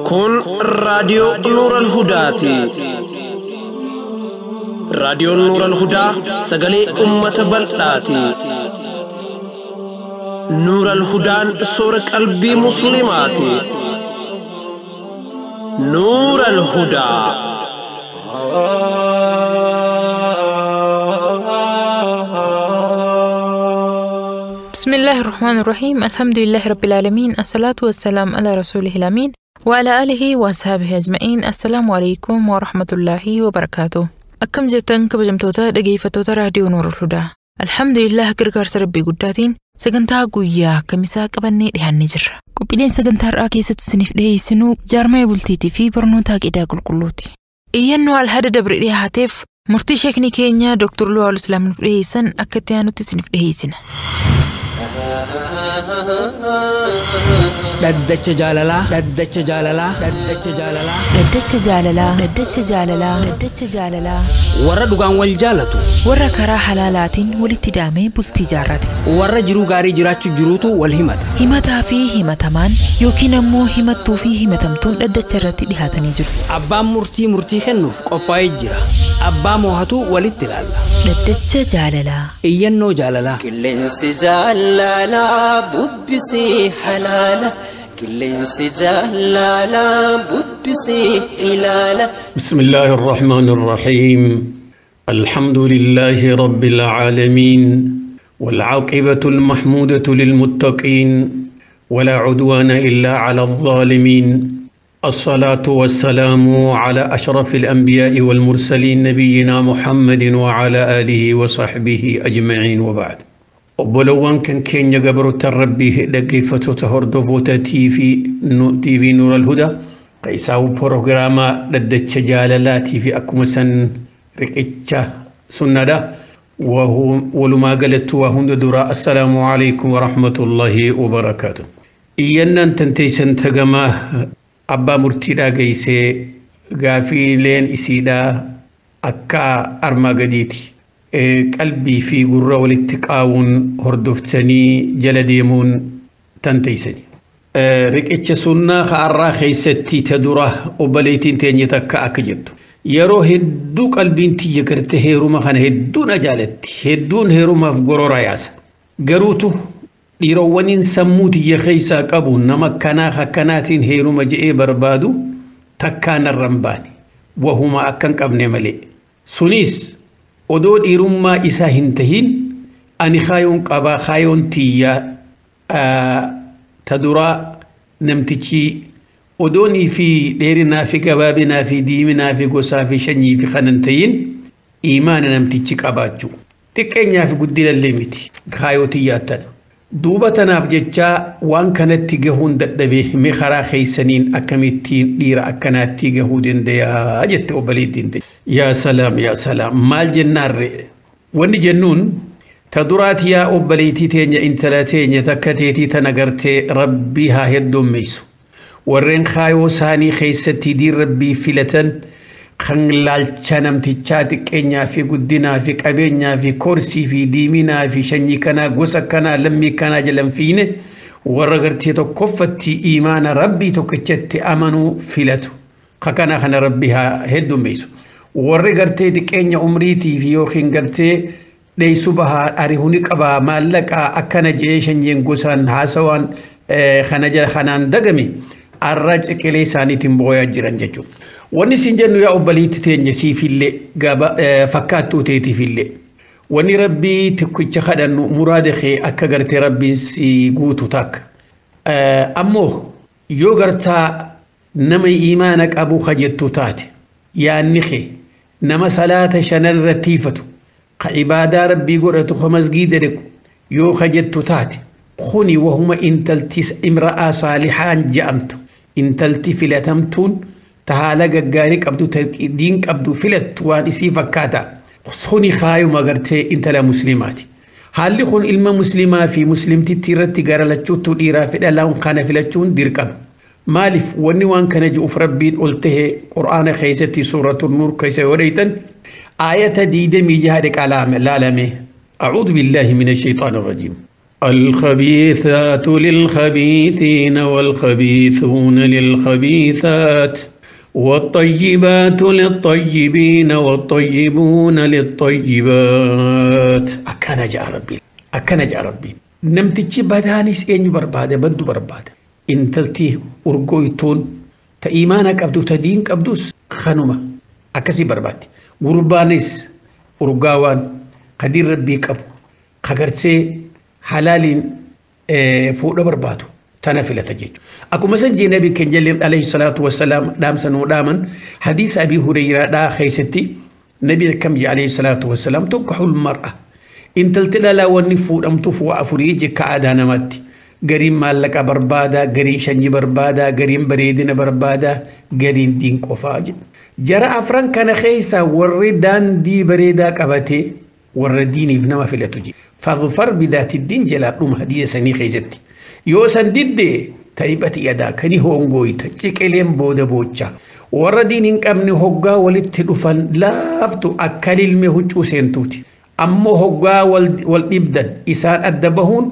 kun raadiyoo NuuralHudaati. raadiyoon NuuralHudaa sagalee ummata bal'aati. NuuralHudaan soora qalbii muslimaati. NuuralHudaa. بسم الله الرحمن الرحيم. الحمد لله رب العالمين، الصلاة والسلام على رسوله الأمين وعلى آله وأصحابه أجمعين. السلام عليكم ورحمة الله وبركاته. أكم جتن كبجمتوتا دقيفتوتا راديو NuuralHudaa. الحمد لله غرغار ربي قداتين Sagantaa guyyaa kamisaa qabannee dhiyaannee jirra. Qophiileen sagantaa irraa keessatti isiniif dhiyeessinu jaarmaya bultiitii fi barnoota Aqiidaa Qulqulluuti. Iyyannoo alhada dabre dhiyaateef murtii sheekni keenya Dr. Liwaa'ulislaam nuuf dhiyeessan akka itti aanutti isiniif dhiyeessina. dhaddacha jaalalaa dhaddacha jaalalaa dhaddacha jaalalaa Dhaddacha jaalalaa Dhaddacha jaalalaa Dhaddacha jaalalaa warra dhugaan wal jaalatu warra karaa halaalaatiin walitti hidhamee bultii jaarrate warra jiruu gaarii jiraachuu jiruutu wal himata. himataa fi himatamaan yookiin ammoo himattuu fi himatamtuun dhaddacha irratti dhihaatanii jiru. Abbaan murtii kennuuf qophaa'ee jira. Abbaa moohatu walitti ilaalla. Dhaddacha jaalalaa. Iyyannoo jaalalaa. Qilleensi jaalalaa bubbisii halaala. Qilleensi jaalalaa bubbisii ilaala. بسم الله الرحمن الرحيم. الحمد لله رب العالمين والعاقبة المحمودة للمتقين ولا عدوان إلا على الظالمين. الصلاة والسلام على أشرف الأنبياء والمرسلين نبينا محمد وعلى آله وصحبه أجمعين وبعد. وبلوان كان كينيا قبرو تربيه دقيفتو تهردفوتا تي في NuuralHudaa قيساو بروغراما dhaddacha jaalalaatii في أكمسا ركتشا سنة وهو ولما قالت وهند دراء. السلام عليكم ورحمة الله وبركاته. إيانا تنتيسن تقما أبا مرتدا قيسي غافي لين إسيدا أكا أرما قديتي قلبي في قرى والاتقاون هردفتني جلديمون تنتيسني ركتش سنة خارا خيستي تدره وبليتين تيني تكا أكجدو يرو هدو قلبين تيجي كرت هيروما خان هدو نجالت هدون هيروما في قرى رياس قروتو dhiirowwaniin sammuu tiyya keeysaa qabu nama kanaa akkanaatiin heeruma je'ee barbaadu takkaan irraan baane wahuma akkan qabne malee. Sunis odoo dhiirummaa isaa hin tahin ani kaayoon qabaa kaayoon tiyya taduraa namtichi odoonii fi dheerinaa fi gabaabinaa fi diiminaa fi gosaa fi shanyii fi kanan tahin imaana namtichi qabaachuu xiqqeenyaa fi guddinallee miti kaayoo tiyyaattan. Duuba tanaaf jecha waan kanatti gahuun dadhabee mee karaa keeysaniin akkamittiin dhiira akkanaatti gahuu dandayaa jette obboleettiin ta'e. Yaa salaam maal jennaarre wanni jennuun ta duraati yaa obboleettii teenya intala teenya takka teetii tana gartee rabbii haa heddummeessu. Warreen kaayoo isaanii keessatti diin rabbii filatan kan laalcha namtichaa xiqqeenyaa fi guddinaa fi qabeenyaa fi korsii fi diiminaa fi shanyii kanaa gosa kanaa lammii kanaa jalan fiine warra gartee tokkoffatti imaana rabbii tokkichatti amanuu filatu. Kakana kana rabbii haa heddummeessu. Warri gartee xiqqeenya umriitii fi yookiin gartee dheessu bahaa arihuni qabaa maallaqaa akkana jee shanyiin gosaan haasawaan kanaan dagame arra ciqilee isaaniitiin booyaa jiran jechuudha. Wanni sin jennu yaa obboleettii teenya siifillee fakkaattuu teetiifillee wanni rabbii tokkicha kadhannu muraada kee akka gartee rabbiin si guutu takka. Ammoo yoo gartaa nama imaana qabu kajettu taate yaanni kee nama salaata shanan irrattiifatu ka ibaadaa rabbii godhatu ka masgiida deequ yoo kajettu taate kuni wahuma intalti imra'aa saalihaan je'amtu intalti filatamtuun tahaala gaggaarii qabdu diin qabdu filattu waan isii fakkaata kuni kaayuma gartee intala muslimaati. Haalli kun ilma muslimaa fi muslimtitti irratti garalachuutu dhiiraa fi dhalaan kana filachuun dirqama. Maaliif wanni waan kana ji'uuf rabbiin ol tahee qur'aana keessatti suuratul nuur keessa yoo dheeytan aayata 26 laalame أعوذ بالله من الشيطان الرجيم الخبيثات للخبيثين والخبيثون للخبيثات والطيبات للطيبين والطيبون للطيبات أكن جاء ربي نمتجي بدانيس إني بربادة بدو بربادة إن تلتي أرقويتون تا إيمانك أبدو تدينك أبدوس خنومة أكسي بربادي غربانيس أرقاوان قدير ربيك أبو خغرتي حلالين فوق بربادو تنافلة تجيج أكو مثلا جي نبي كنجل عليه الصلاة والسلام دام سنو داما حديث أبي هريرة دا خيستي نبي كم جي عليه الصلاة والسلام تنكح المرأة إن تلتلا لا ونفو أم تفو أفريج كأدانا ماتي قريم مالك بربادا قريم شنجي بربادا قريم بريدين بربادا قريم دين كفاج جرى أفران كان خيسا وردان دي بريدا كبتي ورديني بنما في لتجي فاظفر بذات الدين جلال روم هدية سني خيجتي يوسن ديدي تايبتي يدا كني هونغوي تشيكلين بودا بوچا وردين إنك أمني هوغا ولتدفن لافتو أكل المهوچو سنتوتي أمو هوغا والإبدن إسان أدبهون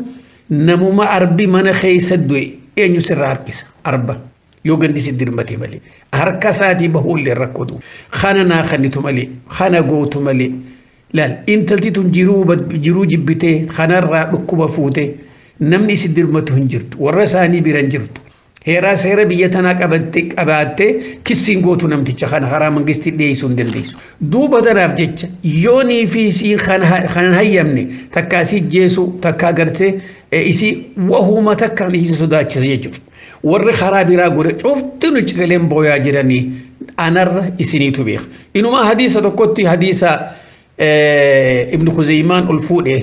نموما أربي من خيس الدوي إن يسر هركس أربا يوغن دي سدر متي ملي هركساتي بهول للركودو خانا ناخنتو ملي خانا قوتو ملي لا إنتلتي جيرو جبتي خانا ركوبة فوتي نمني سدر متو هنجرت ورساني برنجرت هيرا سيرا بيتنا قباتي كسين قوتو نمتي خانا خرا منغستي ديسون ديسو دوبا دناف جيتش يوني في سين خانا هيامني تكاسي جيسو تكا قرتي إيسي وهو ما تكا ليسي سوداتش يجو ور خرابي راغوري شفتنو چغلين بويا جراني أنر إسيني تبيخ إنو ما حديثة تقوتي حديثة ابن خزيمان الفوده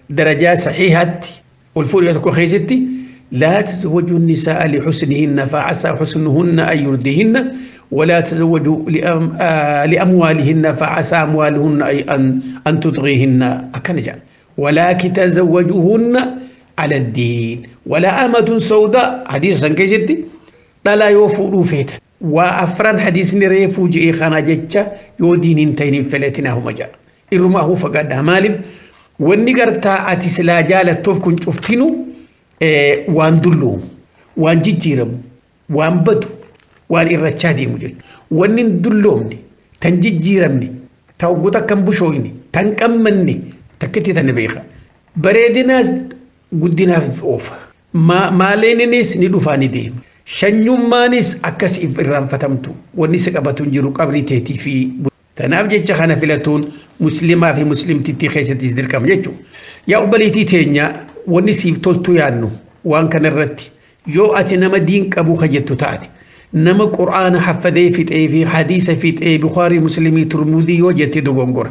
درجات صحيحة الفوده تكو خيزتي لا تزوجوا النساء لحسنهن فعسى حسنهن أن يردهن ولا تزوجوا لأموالهن فعسى أموالهن أن تطغيهن أكنجا ولكن تزوجوهن على الدين ولا أمة سوداء حديث سنكجتي لا يوفوا فيتا وأفران حديث نريفو جئي خانا جتشا يودين انتين فلتنا هم جاء إرما هو فقد مالف والنقرتا أتسلا جالة توفكن شفتينو وان دلوم وان جيجيرم وان بدو وان إرشادي مجد وان دلومني تنجيجيرمني توقوتا كمبشويني تنكمني تكتي تنبيخا بريدناس قدنا في أوفا ما لينينيس ندوفاني ديم شنيومانيس أكس إفرام فتمتو ونسك أبتون جرو قبل تهتي في تناف جيتش خانا فلاتون مسلمة في مسلم تتي خيسة تزدر كم جيتشو يا أباليتي تينيا ونسيف تولتو يانو وان كان الرتي يو أتي نما دينك أبو خجتو تاتي نما قرآن حفظي في حديث في بخاري مسلمي ترمذي وجتي دوغونغور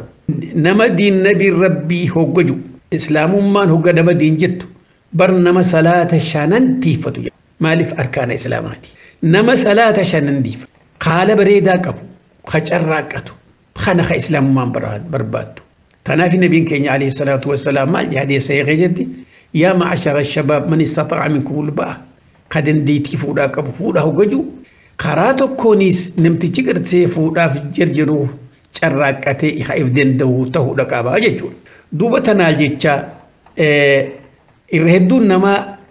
نما دين نبي ربي هوجو إسلام مان هوجا نما دين جتو برنما صلاة شانن تيفتو مالف أركان إسلاماتي نما صلاة شانن ديف قال بريدا كبو خجر راكتو خنخ إسلام مان بربادو تنافي نبي كيني عليه الصلاة والسلام ما الجهدي سيغجدي يا معشر الشباب من استطاع منكم الباء قد انديتي فودا كبو فودا هوجو قراتو كونيس نمتي جيرتي فودا في جرجرو شراكتي خايف دندو تهو دكابا جيجول دوبا تناجيتشا إرهدو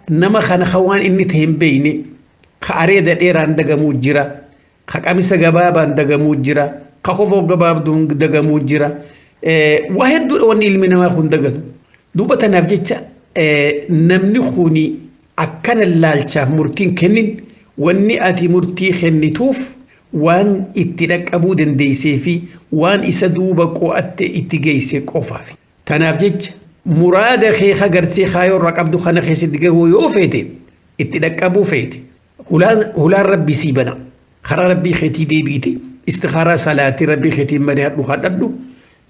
نما خان خوان إني تهم بيني خاريدا ديران دغمو جرا خقاميسا غبابان دغمو جرا خخوفو غباب دون دغمو جرا واحد وني المنا ما خون دغن دوبا تناجيتشا نمني خوني أكن اللالشا مرتين كنين واني أتي مرتي خنتوف وان اتدك أبو دنديسي في وان إسدوبك وأت اتجيسي قفافي تنافجج مراد خيخا قرتي خايو رقبدو خانا خيسي دقاقو يوفيتي اتدك أبو فيتي هلا ربي سيبنا خرا ربي خيتي دي بيتي استخارة صلاة ربي خيتي مريات مخددو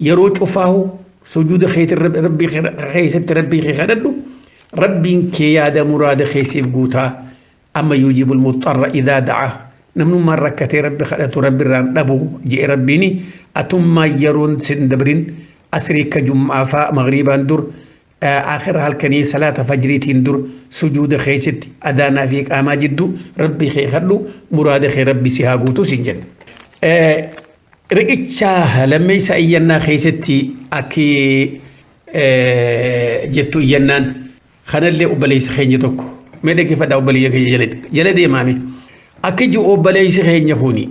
يروج أفاهو سجود خيت ربي خيست ربي خيخددو ربي كيادة مراد خيسي بقوتا أما يجيب المضطر إذا دعاه نمنو من ركتي ربي خلاتو ربي ران أبو جئ ربيني أتم يرون سندبرين أسريك جمعة فا مغربا در آخر هالكني صلاة فجريتين در سجود خيست أدانا فيك آما جدو ربي خيخلو مراد خي ربي سيهاقوتو سنجن رقيتشاه لما يسأينا خيستي أكي jettu iyyannaan kanallee obboleessi keenya tokko mee dhaggeeffadhaa obboleeyya keenya jala deemaame akka iji obboleessi keenya fuuni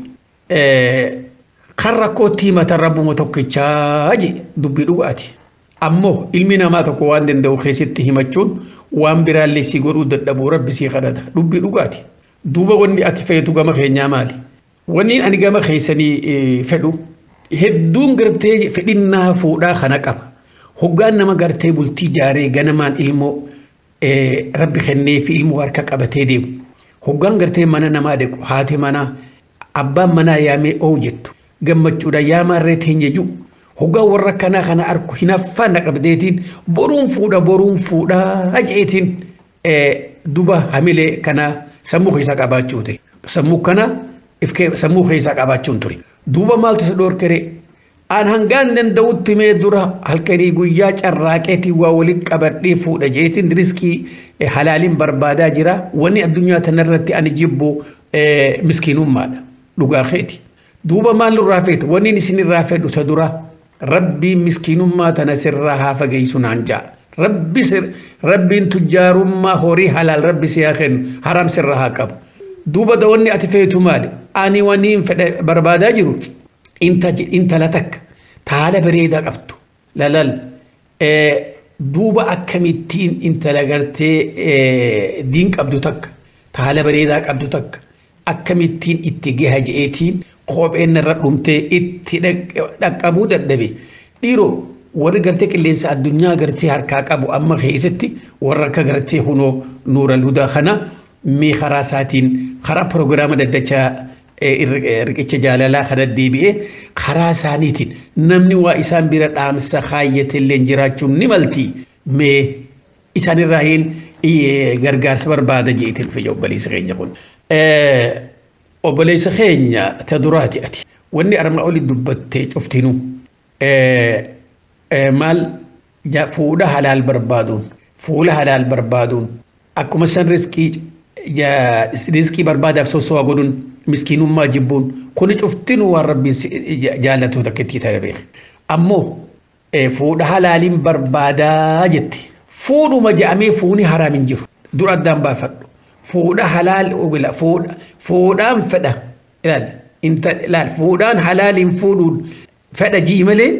kan rakkootti himatan rabbuma tokkichaa je dubbii dhugaati ammoo ilmi namaa tokko waan danda'u keessatti himachuun waan biraallee si godhuu dadhabuu rabbi si kadhata dubbii dhugaati duuba wanni ati feetu gama keenyaa maali wanni ani gama keessanii fedhu hedduun gartee fedhinnaa fuudhaa kana qaba hoggaan nama gartee bultii jaaree ganamaan ilmoo rabbi kennee fi ilmoo harka qabatee deemu hoggaan gartee mana namaa deequ haati manaa abbaan manaa yaamee oo jettu gammachuudha yaamarree teenye jiru hoggaan warra kanaa kana arku hinaffaa naqabdeetiin boruun fuudha jeetiin duba hamilee kana sammuu keessa qabaachuu ta'e sammuu kana sammuu keessa qabaachuun ture duba maaltu si dhorkere an hangaan danda'utti mee dura halkanii guyyaa carraaqeetii waa walitti qabadhee fuudha jeetiin riskii halaaliin barbaadaa jira wanni addunyaa tanarratti ani jibbu miskiinummaadha dhugaa keeti duba maal nurraa feetu wanni isin irraa fedhu ta dura rabbii miskiinummaa tana sirraa haa fageessu naan jaa rabbiin tujjaarummaa horii halaal rabbi si haa kennu haram sirraa haa qabu duba da wanni ati feetu maali ani waniin fedhe barbaadaa jiru intala takka taala bareedaa qabdu lalal duba akkamittiin intala gartee diin qabdu takka taala bareedaa qabdu takka akkamittiin itti gaha je'eetiin kopheen irra dhumtee itti dhaqqabuu dadhabe dhiiroo warri gartee qilleensa addunyaa gartee harkaa qabu amma keessatti warra akka gartee hunoo NuuralHudaa kana mee karaa isaatiin karaa proogiraama daddachaa riqicha jaalalaa kana deebi'ee karaa isaaniitiin namni waa isaan bira dhaamsa kaayyate illee jiraachuun ni malti mee isaanirraa hin gargaarsa barbaada jeetiin fayya obboleessa keenya kun obboleessa keenya ta duraati ati wanni arma oli dubbattee cuftinu maal fuudha halaal barbaaduun akkuma san riskii barbaadaaf sosso'a godhuun miskiinummaa jibbuun kuni cuftinu waan rabbiin jaallatu takkitti ta'e ammoo fuudha halaaliin barbaadaa jette fuudhuma ja'amee fuuni haraam hin jiru dura addaan baafadhu fuudha halaal fuudhaan fedha ilaal fuudhaan halaaliin fuudhuun fedha jii malee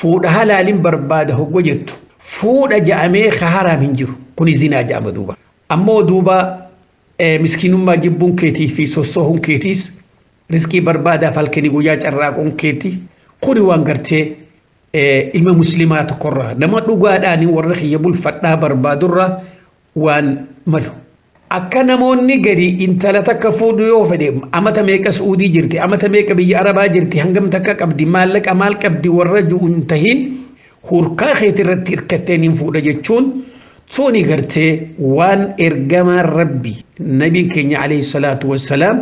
fuudha halaaliin barbaada hoggo jettu fuudha ja'amee ka haraam hin jiru kuni zinaa ja'ama duuba ammoo duuba miskiinummaa jibbuun keetii fi sossohuun keetiis riskii barbaadaaf halkanii guyyaa carraaquun keetii kuni waan gartee ilma muslimaa tokkorraa nama dhugaadhaan warra kiyya bulfadhaa barbaadurraa waan malu akka namoonni gadi intala takka fuudhu yoo fedhe amata meeqa Suudii jirti amata meeqa biyya Arabaa jirti hangam takka qabdi maallaqa maal qabdi warra ju'un tahin hurkaa keetii irratti hirkatteen hin fuudha jechuun suni gartee waan ergamaan rabbi nabiin keenya alayhi salaatu wassalaam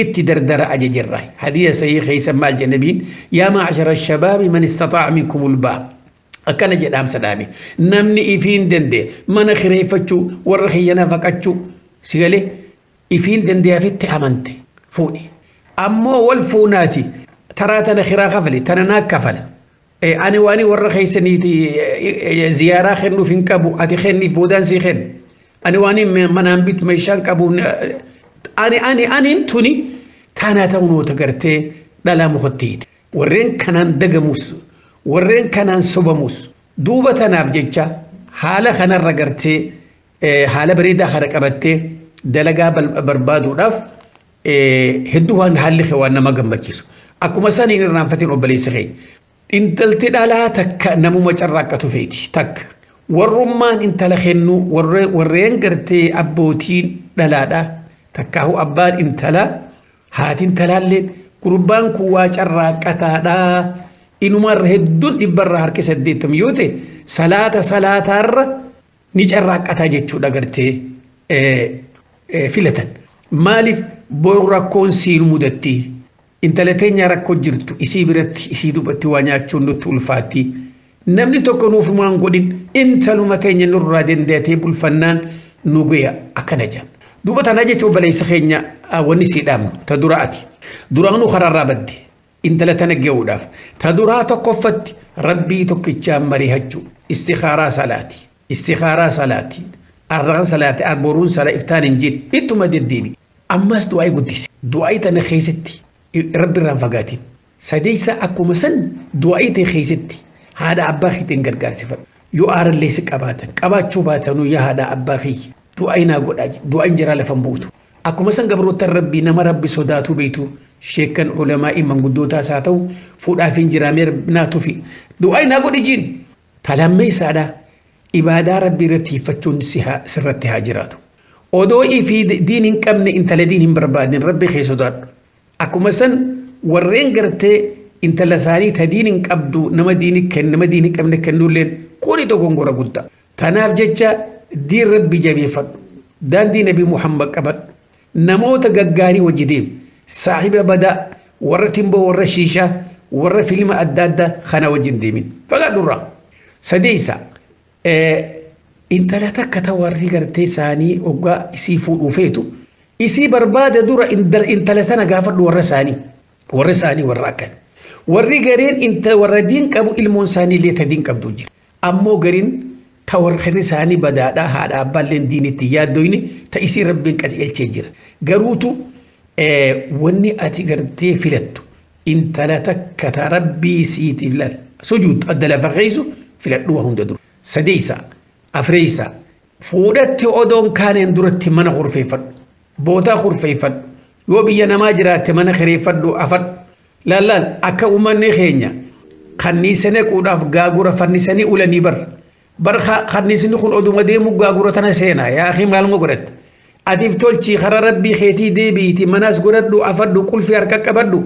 itti dardara ajajirraa hadiya sahih keeysan maal jennabiin yaa ma'ashara shabaabi man istataa'a minkumul ba'a akkana jedhaamsa dhaame namni ifiin danda'e mana kireeffachuu warra kiyyana faqachuu sigalee ifiin danda'afitti amante fuudhi ammoo wal fuunaati taraa tana kiraa kafale tana naa kafala ani waani warra keeysaniiti ziyaaraa kennuuf hin qabu ati kenniif boodaan sii kennu ani waani manaan bitu meeshaan qabu ani tuni taanaa ta'unoota gartee dhalaa mukottiiti warreen kanaan dagamus warreen kanaan sobamus duuba tanaaf jecha haala kanarra gartee haala bareedaa kana qabattee dalagaa barbaaduudhaaf hedduu waan haalli waan nama gammachiisu akkuma saniin irraanfatiin obboleessa keenya intalti dhalaa takka namuma carraaqqatu feeti takka warrummaan intala kennu warreen gartee abbootiin dhalaadha takkaahu abbaan intala haati intalaallee gurbaan kun waa carraaqqataadha inumarra hedduun dhibbarra harki 80 yoo ta'e salaataarra ni carraaqqataa jechuudha gartee filatan maaliif boru rakkoon siin mudatti intala teenya rakkoo jirtu isii biratti isii dubatti waa nyaachuun nutti ulfaatti namni tokko nuuf maan godhin intaluma teenya nurraa dandeetee bulfannaan nu gaya akkana jaan duuba tanaa jechuun obboleessa keenya wanni sii dhaamnu ta duraati duraanuu karaarraa badde intala tana ge'uudhaaf ta duraa tokkoffatti rabbii tokkichaan mari'achuu istikaaraa salaati arraan salaati arboruun sala iftaan hin jin ittuma deddeebi ammas du'aa guddise du'aa tana keessatti rabbi irraan fagaatiin sadeessa akkuma san du'aa ta'e keessatti haadha abbaa keetiin gargaarsifadhu yoo aarallee si qabaachuu baatanuu yaa haadha abbaa kiyya du'aa naa godhaa du'aa jira lafan buutu akkuma san gabrootan rabbii nama rabbi sodaatu beeytu sheekan ulamaa manguddootaas haa ta'u fuudhaaf hin jiraamee naatu fi du'aa naa godhi jiin talammeessaadha ibaadaa rabbii irratti hiiffachuun sirratti haa jiraatu odoo fi diin hin qabne intala diin hin barbaadin rabbi kee sodaadhu akkuma san warreen gartee intala isaanii ta diin hin qabdu nama diin hin qabne kennuulleen kuni dogongora guddaa tanaaf jecha diin rabbi jabeeffadhu daandii nabii muhammad qabadhu namoota gaggaarii wajji deemu saahiba badaa warra timboo warra shiishaa warra filma adda addaa kana wajjin deemin fagaadhurraa sadeessa intala takka ta warri gartee isaanii oggaa isii fuudhuu feetu isii barbaada dura intala tana gaafadhu warra isaanii warra akkan warri gareen warra diin qabu ilmoon isaanii illee ta diin qabdu jira ammoo gariin ta warra isaanii badaadhaa haadha abbaalleen diinitti yaaddoyni ta isii rabbiin qajeelchee jira garuutu wanni ati gartee filattu intala takka ta rabbii siitiif lal sujuud adda lafa keeysu filadhu waa hunda dura sadeessa afreessa fuudhatti odoon kaaneen duratti mana kurfeeffadhu bootaa kurfeeffadhu yoo biyya namaa jiraatte mana kireeffadhu afadhu laal akka uummanni keenya kanniisanii quudhaaf gaagura fannisanii ulanii bar kanniisni kun oduma deemu gaagura tana seenaa yaa akhi maal godhatte atiif tolchii karaa rabbii keetii deebiiti manas godhadhu afadhu qulfii harka qabadhu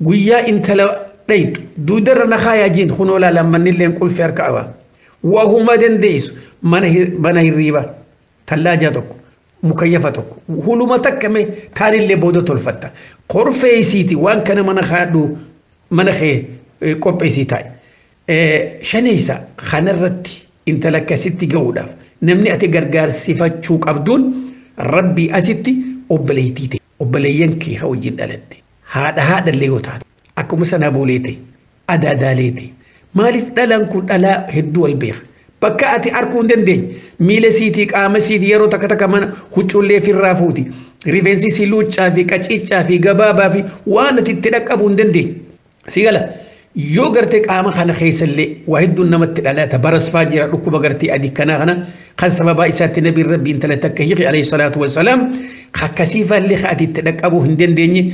guyyaa intala dhaytu duudarra na kaayaa jiin kunoo laalamannilleen qulfii harka qabaa wahuma dandeessu mana hirriiba tallaajaa tokko mukayyafa tokko huluma takkame taanillee booda tolfatta qorfeesiiti waan kana mana kaadhu mana kee qopheesii taa'e shaneessa kanarratti intala akkasitti ga'uudhaaf namni ati gargaarsifachuu qabduun rabbii asitti obboleettii ta'e obboleeyyan kee wajjin dhalatte haadhallee yoo taate akkuma sana boolee ta'e adaadaalee ta'e maaliif dhalaan kun dhalaa hedduu wal beeka bakka ati arguu hin dandeenye miila siitii qaama siitii yeroo takka mana huccullee firraa fuuti rifeensi si luuccaa fi qaciicaa fi gabaabaa fi waan ati itti dhaqqabuu hin dandeenye si gala yoo gartee qaama kana keessallee waa hedduun namatti dhalata barasfaa jira dhukkuba gartee adii kana kan sababaa isaatti nabiin rabbii intala takka hiqi alayhi salaatu wassalaam akkasiifallee ati itti dhaqqabuu hin dandeenye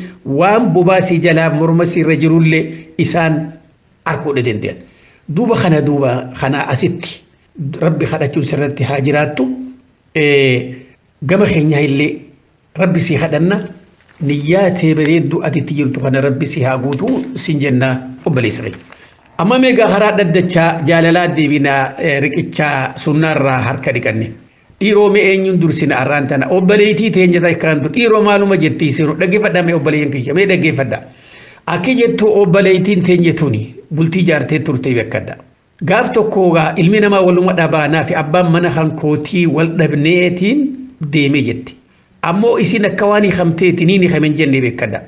waan bobaa si jalaa morma si irra jirullee isaan arguu danda'an duuba kana asitti rabbi kadhachuun sirratti haa jiraattu gama keenyaa illee rabbi si kadhanna niyyaatee bareeddu atitti jirtu kana rabbi si haa guutu sin jennaa obboleessa keenya amma meegaa karaa dhaddachaa jaalalaa deebinaa riqichaa sunnaarraa harka dhiqanne dhiiroo mee eenyuun dursina arraan tana obboleettii teenya takkaantu dhiiroo maaluma jettiisinu dhaggeeffadhaa obboleeyyan kiyya mee dhaggeeffadhaa akki jettu obboleettiin teenya tuni bultii jaartee turtee beekadha gaaf tokkoogaa ilmi namaa waluma dhabaanaa fi abbaan mana hankootii wal dhabneetiin deemee jetti ammoo isin akka waan hiikamteeti niin hiikamen jennee beekadha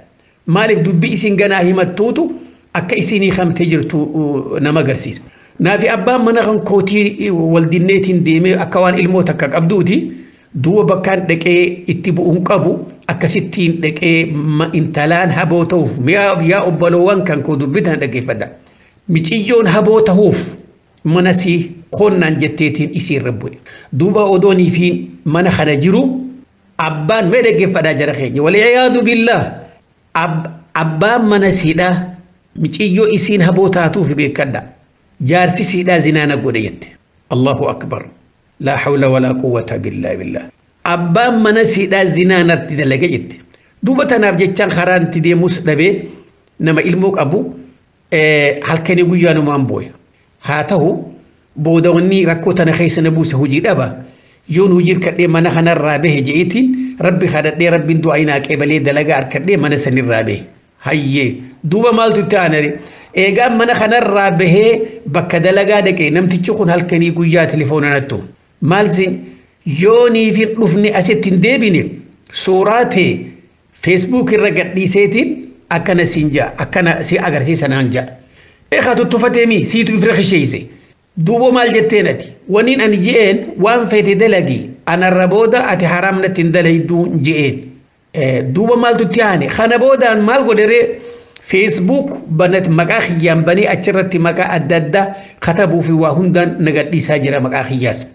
maaliif dubbii isin ganaa himattuutu akka isin hiikamtee jirtu nama agarsiisa naafi abbaan mana hankootii wal dinneetiin deemee akka waan ilmoo takka qabduuti duuba bakkaan dhaqee itti bu'uun qabu akkasittiin dhaqee intalaan haboo ta'uuf yaa obboloowwan kan koo dubbitan dhaggeeffadha miciyyoon haboo ta'uuf mana si konnaan jetteetiin isiirra bu'e duuba odoonii fi mana kana jiru abbaan mee dhaggeeffadhaa jara keenya waliyaadu billah abbaan mana siidhaa miciyyoo isiin haboo taatuuf beekadha jaarsi siidhaa zinaana godhe jette allahu akbar laa hawla walaa quwwata billah abbaan mana siidhaa zinaanatti dalage jette duuba tanaaf jechaan karaan itti deemus dhabee nama ilmoo qabu halkanii guyyaanumaan booya haa ta'u booda wanni rakkoo tana keessa na buuse hojii dhaba yoon hojii kadhee mana kanarraa bahe je'eetiin rabbi kadhadhee rabbiin du'aa naa qeebalee dalagaa harkadhee mana sanirraa bahe hayyee duuba maaltu itti aanare eegaan mana kanarraa bahee bakka dalagaa dhaqee namtichi kun halkanii guyyaa telefoona nattu maalsi yoonii fi dhufne asitti hin deebine suuraa ta'e feesbuuk irra gadhiiseetiin akkana sinja akkana si agarsiisa naan ja eekhatu tufateemi siitu ifrekhisheyse duubo maal jetteenati waniin ani je'een waan feete dalagi anarra booda ati haramnatti hin dalaydu je'een duuba maaltu tiyaane kana boodaan maal godhere Facebook banat maqaa khiyyaan banii achirratti maqaa adda addaa katabuu fi waa hundaan nagadhiisaa jira maqaa khiyyaas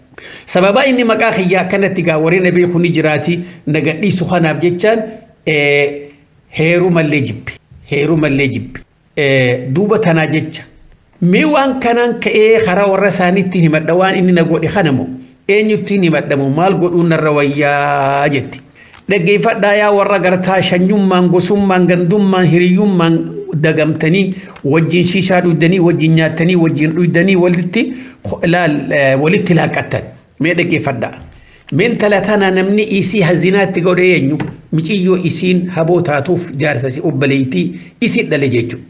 sababa inni maqaa khiyyaa kanatti gaa warri nabii kuni jiraati nagadhiisu kanaaf jechaan heeru mallee jibbi duuba tanaa jecha mee waan kanaan ka'ee karaa warra isaaniitti himadha waan inni na godhe kanamo eenyutti himadhamu maal godhuun narra wayyaa jetti dhaggeeffadhaa yaa warra gartaa shanyummaan gosummaan gandummaan hiriyyummaan dagamtanii wajjin shiishaa dhuydanii wajjin nyaatanii wajjin dhuydanii walitti laaqattan mee dhaggeeffadhaa min talatana namni isii hazinaatti godhe eenyu miciyyoo isiin haboo taatuuf jaarsasi obbaleeytii isii dhale jechuudha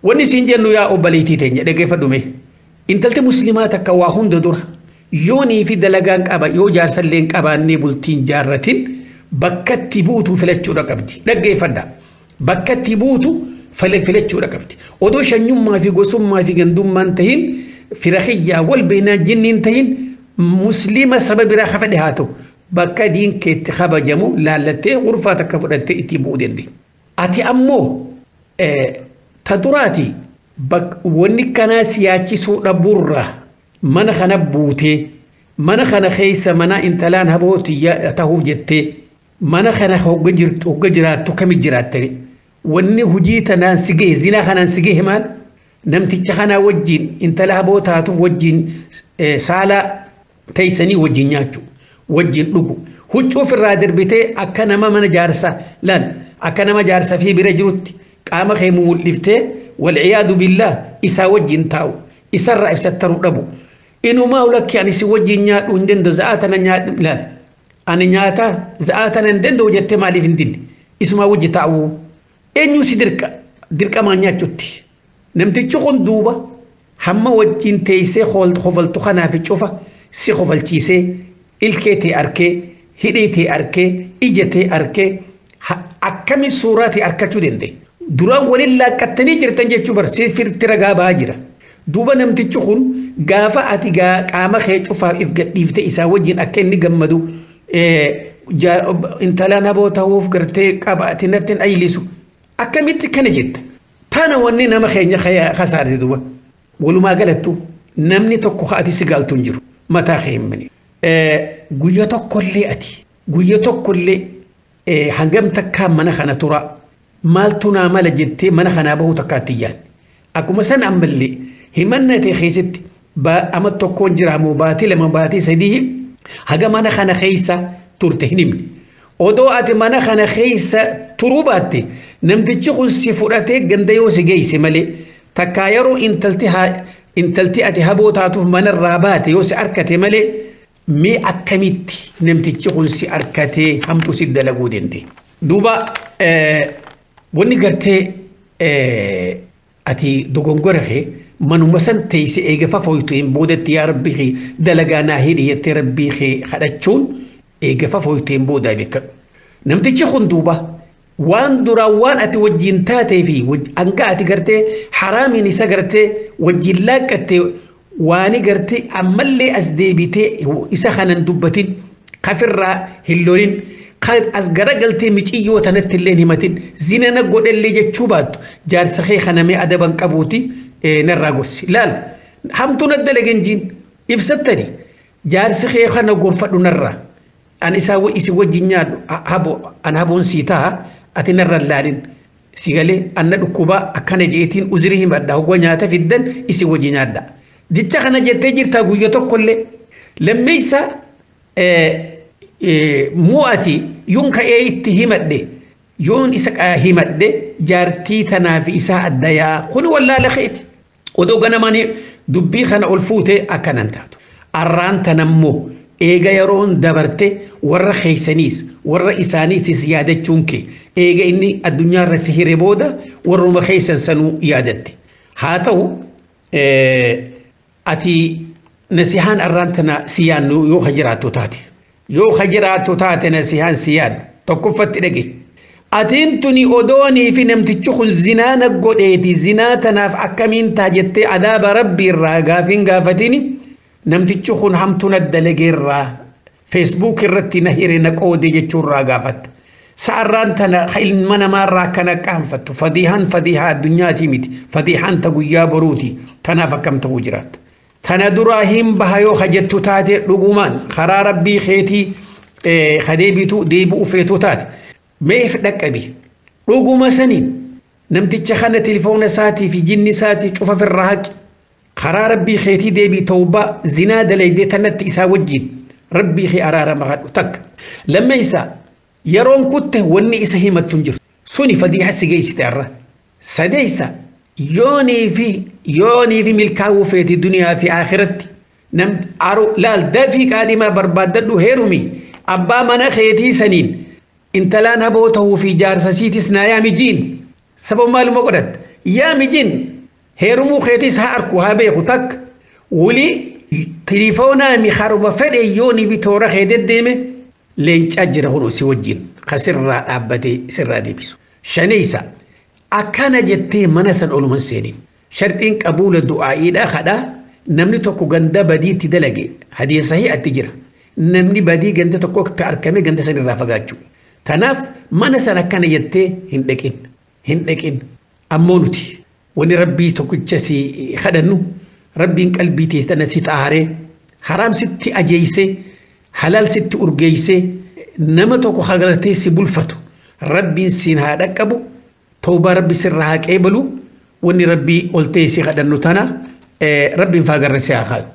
wanni isiin jennu yaa obbaleeytii teenya dhaggeeffadhume intalti muslimaa takka waa hunda dura yoonii fi dalagaan qaba yoo jaarsalleen qabaannee bultiin jaarratin bakkatti buutu filachuudha qabdi dhaggeeffadhaa bakkatti buutu filachuudha qabdi odoo shanyummaa fi gosummaa fi gandummaan tahin firahiyyaa wal beeynaa jinniin tahin muslima sababira khafade haatu bakka diin keetti khabajamu laalattee ghurfaa takka fudhattee itti bu'uu dandeenya ati ammoo taduraati wanni kanaa siyaachisuu dhabuurra mana kana buutee mana kana keessa mana intalaan habooti tahuuf jettee mana kana hogga jiraattu kami jiraattani wanni hujii tanaan sigee zinaa kanaan sigee maal namticha kanaa wajjin intala haboo taatuuf wajjin saala teessanii wajjin nyaachu wajjin dhugu huccuuf irraa darbitee akka nama mana jaarsa lan akka nama jaarsa fi bira jirutti qaama kee mul'iftee wal'iyaadu billah isaa wajjin taa'u isarraa ibsattaru dhabu inumaa ulakki ani si wajjin nyaadhu hin danda'u za'aatana nyaadhu lan ani nyaata za'aatana hin danda'u jettee maaliif hin dinne isumaa wajji taa'u eenyu si dirqamaan nyaachutti namtichi kun duuba hamma wajjin teessee hofaltu kanaaf cufa si hofalchiisee ilkeetee arkee hidheetee arkee ijatee arkee akkami suuraati arkachuu danda'e duraan waliin laaqqattanii jirtan jechuu barsiis firti ragaa ba'aa jira duuba namtichi kun gaafa ati qaama kee cufaaf if gadhiifte isaa wajjin akka inni gammadu intalaan haboo ta'uuf gartee qabaati natti hin ayilisu akkamitti kana jetta tana wanni nama keenya khasaarte duuba walumaa galattu namni tokko ati si gaaltu hin jiru mataa kee himmani guyya tokkollee hangam takkaa mana kana tura maaltu naa mala jettee mana kanaa bahuu takkaatti iyyaan akkuma san ammallee himannatee keessatti ama tokkoon jiraamoo baatii lama baatii sadii haga mana kana keessa turte hin himne odoo ati mana kana keessa turuu baatte namtichi kun si fudhatee ganda yoo si geesse malee takkaa yeroo intalti ati haboo taatuuf manarraa baate yoo si arkate malee mee akkamitti namtichi kun si arkatee hamtu si dalaguu danda'e duuba wanni gartee ati dogongora kee manuma san teeyse eega fafoytu hin boodatti yaa rabbii dalagaa naa hidhi jettee rabbii kee kadhachuun eega fafoytu hin boodaa beekadhu namtichi kun duuba waan duraa waan ati wajjin taatee fi hanga ati gartee haraamiin isa gartee wajjin laaqqattee waani gartee ammallee as deebitee isa kanan dubbatin kafirraa hin lolin as garagaltee miciyyoo tanatti illee himatin zina na godhellee jechuu baattu jaarsa kee kanamee adaban qabuuti narraa gorsi laal hamtu na dalagen jiin ibsattani jaarsa kee kana gorfadhu narraa an isaa isi wajjin nyaadhu an haboon sii ta'a ati narra laalin si galee anna dhukkubaa akkana jeetiin uzrii himadha hogwa nyaata fiddan isi wajji nyaadha jecha kana jettee jirtaa guyya tokkollee lammeessa mu'ati yoon ka'ee itti himadhe yoon isa himadhe jaartii tanaaf isaa addayaa kuni wallaala keeti odoo ganamaan dubbii kana ol fuutee akkanan taatu arraan tanammoo eega yeroon dabarte warra keeysaniis warra isaaniitis yaadachuun kee eega inni addunyaarra si hire booda warruma keeysan sanuu yaadatte haa ta'u ati nasihaan arraan tana si yaannu yoo ka jiraattu taate nasihaan si yaannu tokkoffatti dhage atiin tuni odoonii fi namtichi kun zinaa naggodheeti zinaa tanaaf akkamiin taajettee adaaba rabbii irraa gaafin gaafatini namtichi kun hamtuna dalageerraa Facebook irratti na hire na qoode jechuurraa gaafatta sa'arraan tana ilma namaarraa kana qaanfattu fadiihaa addunyaati miti fadiihaan ta guyyaa boruuti tanaaf akkam ta'uu jiraatta tana duraa hin baha yoo hajjettu taate dhugumaan karaa rabbii keetii deebi'u feetu taate meef dhaqqabi dhuguma saniin namticha kana telefoona isaatii fi jinni isaatii cufa firraa haqi karaa rabbii keetii deebii tawbaa zinaa dalaydee tanatti isaa wajjin rabbii kee araarama kadhu takka lammeeysa yeroon kutte wanni isa himattu jirtu suni fadiiha si geessite arra sadeeysa yoonii fi milkaa'uu feeti duniyaa fi akhiratti nam aru laal dafii qaadimaa barbaaddadhu heerumi abbaa mana keetii saniin intalaan haboo ta'uu fi jaarsasiitis naa yaa mijiin sabab maaluma godhatta yaa mijiin heerumuu keetis haa arku haa beeku takka wuli telefoonaa mi haruma fedhe yoonii fi toora kee deddeeme leencaa jira kun si wajjin kasirraa dhaabbatee sirraa deebisu shaneeysa akkana jettee mana san oluman seenin sharxiin qabuula du'aa'iidha kadhaa namni tokko ganda badiitti dalage hadii sahii atti jira namni badii ganda tokko arkame ganda san irraa fagaachuu tanaaf mana san akkana jettee hin dhaqin ammoo nuti wani rabbii tokkicha si kadhannu rabbiin qalbii teessana si xaaree haraam sitti ajeeyse halal sitti urgeeyse nama tokko hagaratee si bulfatu rabbiin siin haa dhaqqabu tawbaa rabbi sirraa haa qeebalu wani rabbii oltee si kadhannu tana rabbiin faagarre si haa kaayu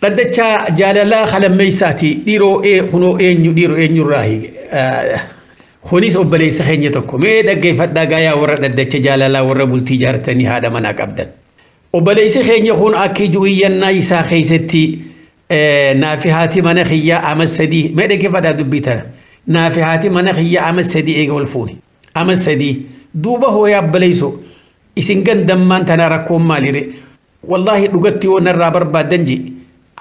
dhaddacha jaalalaa halammeeysaati dhiiroo kunoo dhiiroo eenyurraahi kunis obboleessa keenya tokko mee dhaggeeffadhaa gaayaa warra dhaddacha jaalalaa warra bultii jaartanii haadha manaa qabdan obboleessi keenya kun akki ju'iyyannaa isaa keessatti naafi haati mana kiyyaa amas sadii mee dhaggeeffadhaa dubbii tana naafi haati mana kiyyaa amas sadii eega wal fuune amas sadii duuba hooyaa obboleessoo isin gandammaan tana rakkoon maalire wallaahi dhugatti yoo narraa barbaaddan je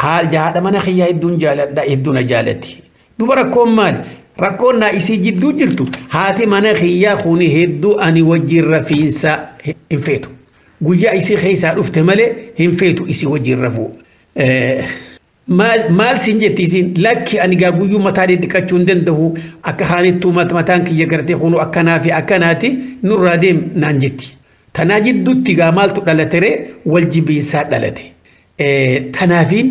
haadha mana kiyyaa hedduun jaaladha hedduun jaalatti duuba rakkoon maali rakkoon naa isii jidduu jirtu haati mana kiyyaa kuni hedduu ani wajjin rafiinsa hin feetu guyyaa isii keessaa dhufte malee hin feetu isii wajjin rafuu maal sin jetti isin lakki ani gaa guyyuu mataa dhiqachuu hin danda'u akka haanittuu mataan kiyya gartee kunu akkanaa fi akkanaati nurraa deem naan jetti tanaa jidduutti gaa maaltu dhalatere wal jibiinsaa dhalate tanaafiin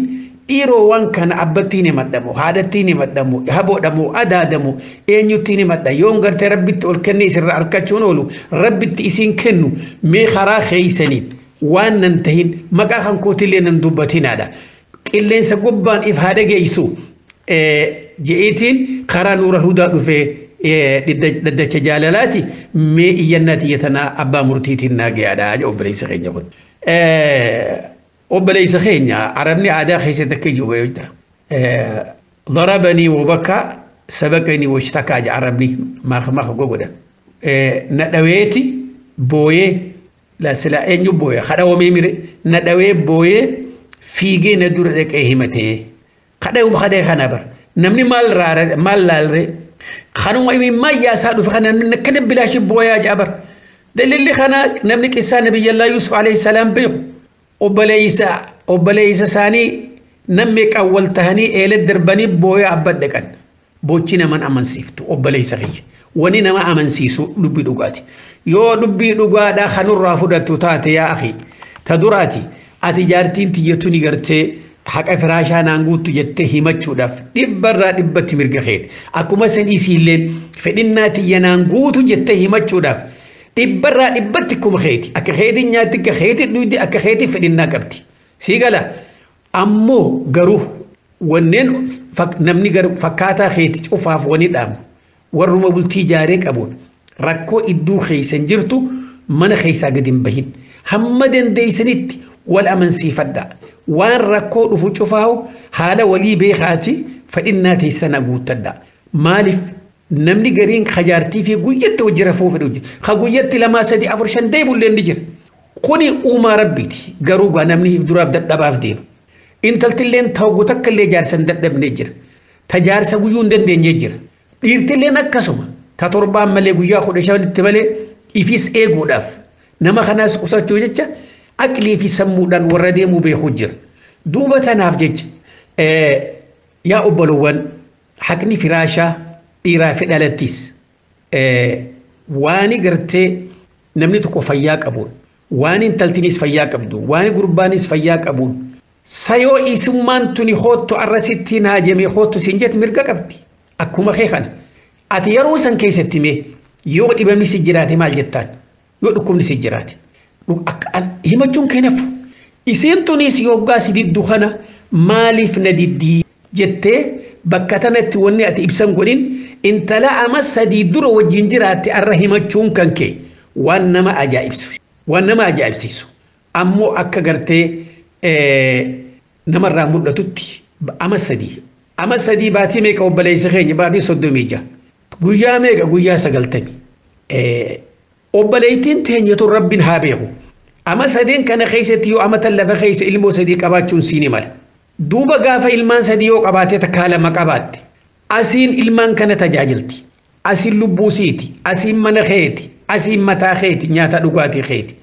dhiiroo waan kana abbattiin himadhamu haadhattiin himadhamu haboodhamu adaadamu eenyuttiin himadha yoon gartee rabbitti ol kenne isirra argachuun oolu rabbitti isiin kennu mee karaa keeysaniin waan nan tahin maqaa kan kootillee nan dubbatinaadha qilleensa gubbaan if haadha geeysu je'eetiin karaa NuuralHudaa dhufee dhaddacha jaalalaati mee iyyannaa tiyyatanaa abbaa murtiitiin naagayaadha obboleessa keenya kun obboleessa keenya arabni aadaa keessatti akka jiru beekta ضربني وبكى سبقني واشتكى عربني ما gogoda nadhaweeti booyee la sila eenyu booyee kadhawo meemire nadhawee booyee fiigee na dura dhaqee himatee kadhawo kadhee kana bar namni maal laalre kanuma imimmaa yaasaa dhufe kana namni kana bilaashi booyaa jaabar dalilli kana namni qissaa nabiyyallaa Yuusuf alayhi salaam beeku obboleessa isaanii namni qawwal tahanii eelet darbanii booyaa abbad dhaqan bochi naman amansiiftu obboleessa kiyya wani nama amansiisu dubbii dhugaati yoo dubbii dhugaadhaa kanurraa fudhattu taate yaa akhi ta duraati ati jaartiin tiyyatu ni gartee haqa firaashaa naan guuttu jettee himachuudhaaf dhibbarraa dhibbatti mirga keeti akkuma san isiilleen fedhinnaa tiyya naan guutu jettee himachuudhaaf dhibbarraa dhibbatti kuma keeti akka keetiin nyaatti akka keetiin dhuydi akka keetiin fedhinnaa qabdi sii gala ammoo garuu wanneen namni fakkaataa keeti cufaaf wani dhaamu warruma bultii jaaree qabuun rakkoo idduu keeysan jirtu mana keeysaa gadi hin bahin hamma dandeeysanitti wal amansiifadha waan rakkoo dhufu cufaahu haala walii beekaati fedhinnaa teessana guuttadha maaliif namni gariin kajaartii fi guyyatti hojii rafuu fedhu ka guyyatti 2 3 4 5 deebullee ni jira kuni uumaa rabbiiti garuu gaa namni duraaf dadhabaaf deema intaltilleen tawgu takkallee jaarsan dadhabnee jira tajaarsa guyyuu hin dandeenye jira dhiirtilleen akkasuma تطربان ملي قويا خود شان تملي إفيس إيجو داف نما خناس قصة جوجة أكلي في سمودان وردي مو بيخجر دوبة نافجج يا أبلوان حقني فراشة إيرافي دالتيس واني قرتي نمني تكو فياك أبون واني انتلتنيس فياك أبدون واني قربانيس فياك أبون سيو إسمان تني خوتو الرسيتين هاجمي خوتو سنجت مرقا قبتي أكوما خيخان أتي يروسن كيستي مي يو إبامي سجراتي مال جتان يو دكم سجراتي هما جون كنفو إسين تونيس يوغا سيدي الدخانة مالف ندي جتة بكتنا توني أتي إبسام قولين انت لا أمس سدي درو وجنجراتي الرحمة جون كنكي وانما أجائب سيسو أمو أكا قرتي نمر رامود لتوتي أمس سدي باتي ميكا وبلايس خيني باتي صدو ميجا قويا ميكا قويا سقلتني وبلايتين تهنيتو رب هابيهو أما سدين كان خيستيو أما تلف خيس إلمو سدي قباتشون سيني مال دوبا قافا إلمان سديو قباتي تكالا مقاباتي أسين إلمان كان تجاجلتي أسين لبوسيتي أسين منخيتي أسين متاخيتي نياتا لقاتي خيتي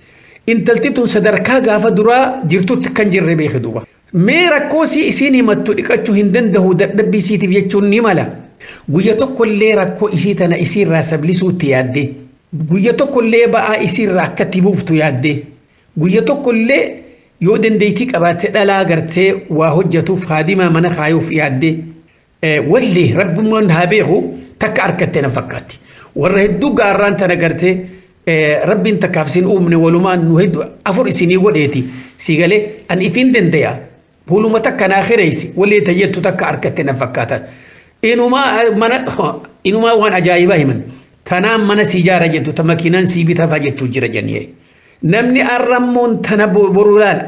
intaltitun sadarkaa gaafa duraa jirtutti kan jirre beeke duuba mee rakkoosi isiin himattu dhiqachuu hin dandahu dadhabbii isiitiif jechuun ni mala guyya tokkollee rakkoo isii tana isiirraa sablisuutti yaadde guyya tokkollee ba'aa isiirraa akkatti buuftu yaadde guyya tokkollee yoo dandeettii qabaatte dhalaa gartee waa hojjetuuf haadimaa mana kaayuuf yaadde wallee rabbummaan haa beeku takka harkatte na fakkaatti warra hedduu gaarraan tana gartee ربين تكافسين أمني ولما نهدو أفر إسيني وديتي سيغالي أن إفين دنديا هلو ما تكا ناخريسي واللي تجدتو تكا أركتنا فكاتا إنما وان أجايبه من تنام من سيجارة جدو تمكينان سيبتا فجدتو جرى جنيه نمني الرمون تنبو برولان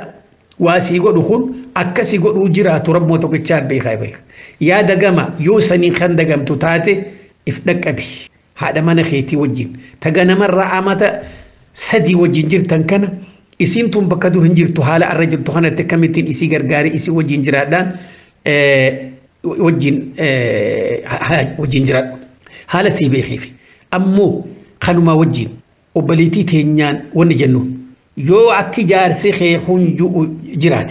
واسي قد خون أكسي قد وجراتو رب موتوكتشار بيخاي بيخ يا دقما يوسنين خندقم تتاتي إفدك أبي هذا ما نخيتي وجين تجانا مرة عامة سدي وجين جرتن كان إسين توم بكدور هنجرتو حالا الرجل تخانة تكمتين إسي غرغاري إسي وجين جرادان وجين وجين جراد حالا سيبي خيفي أمو خانو ما وجين وبليتي تهنيان ونجنون يو أكي جارسي خيخون جو جراد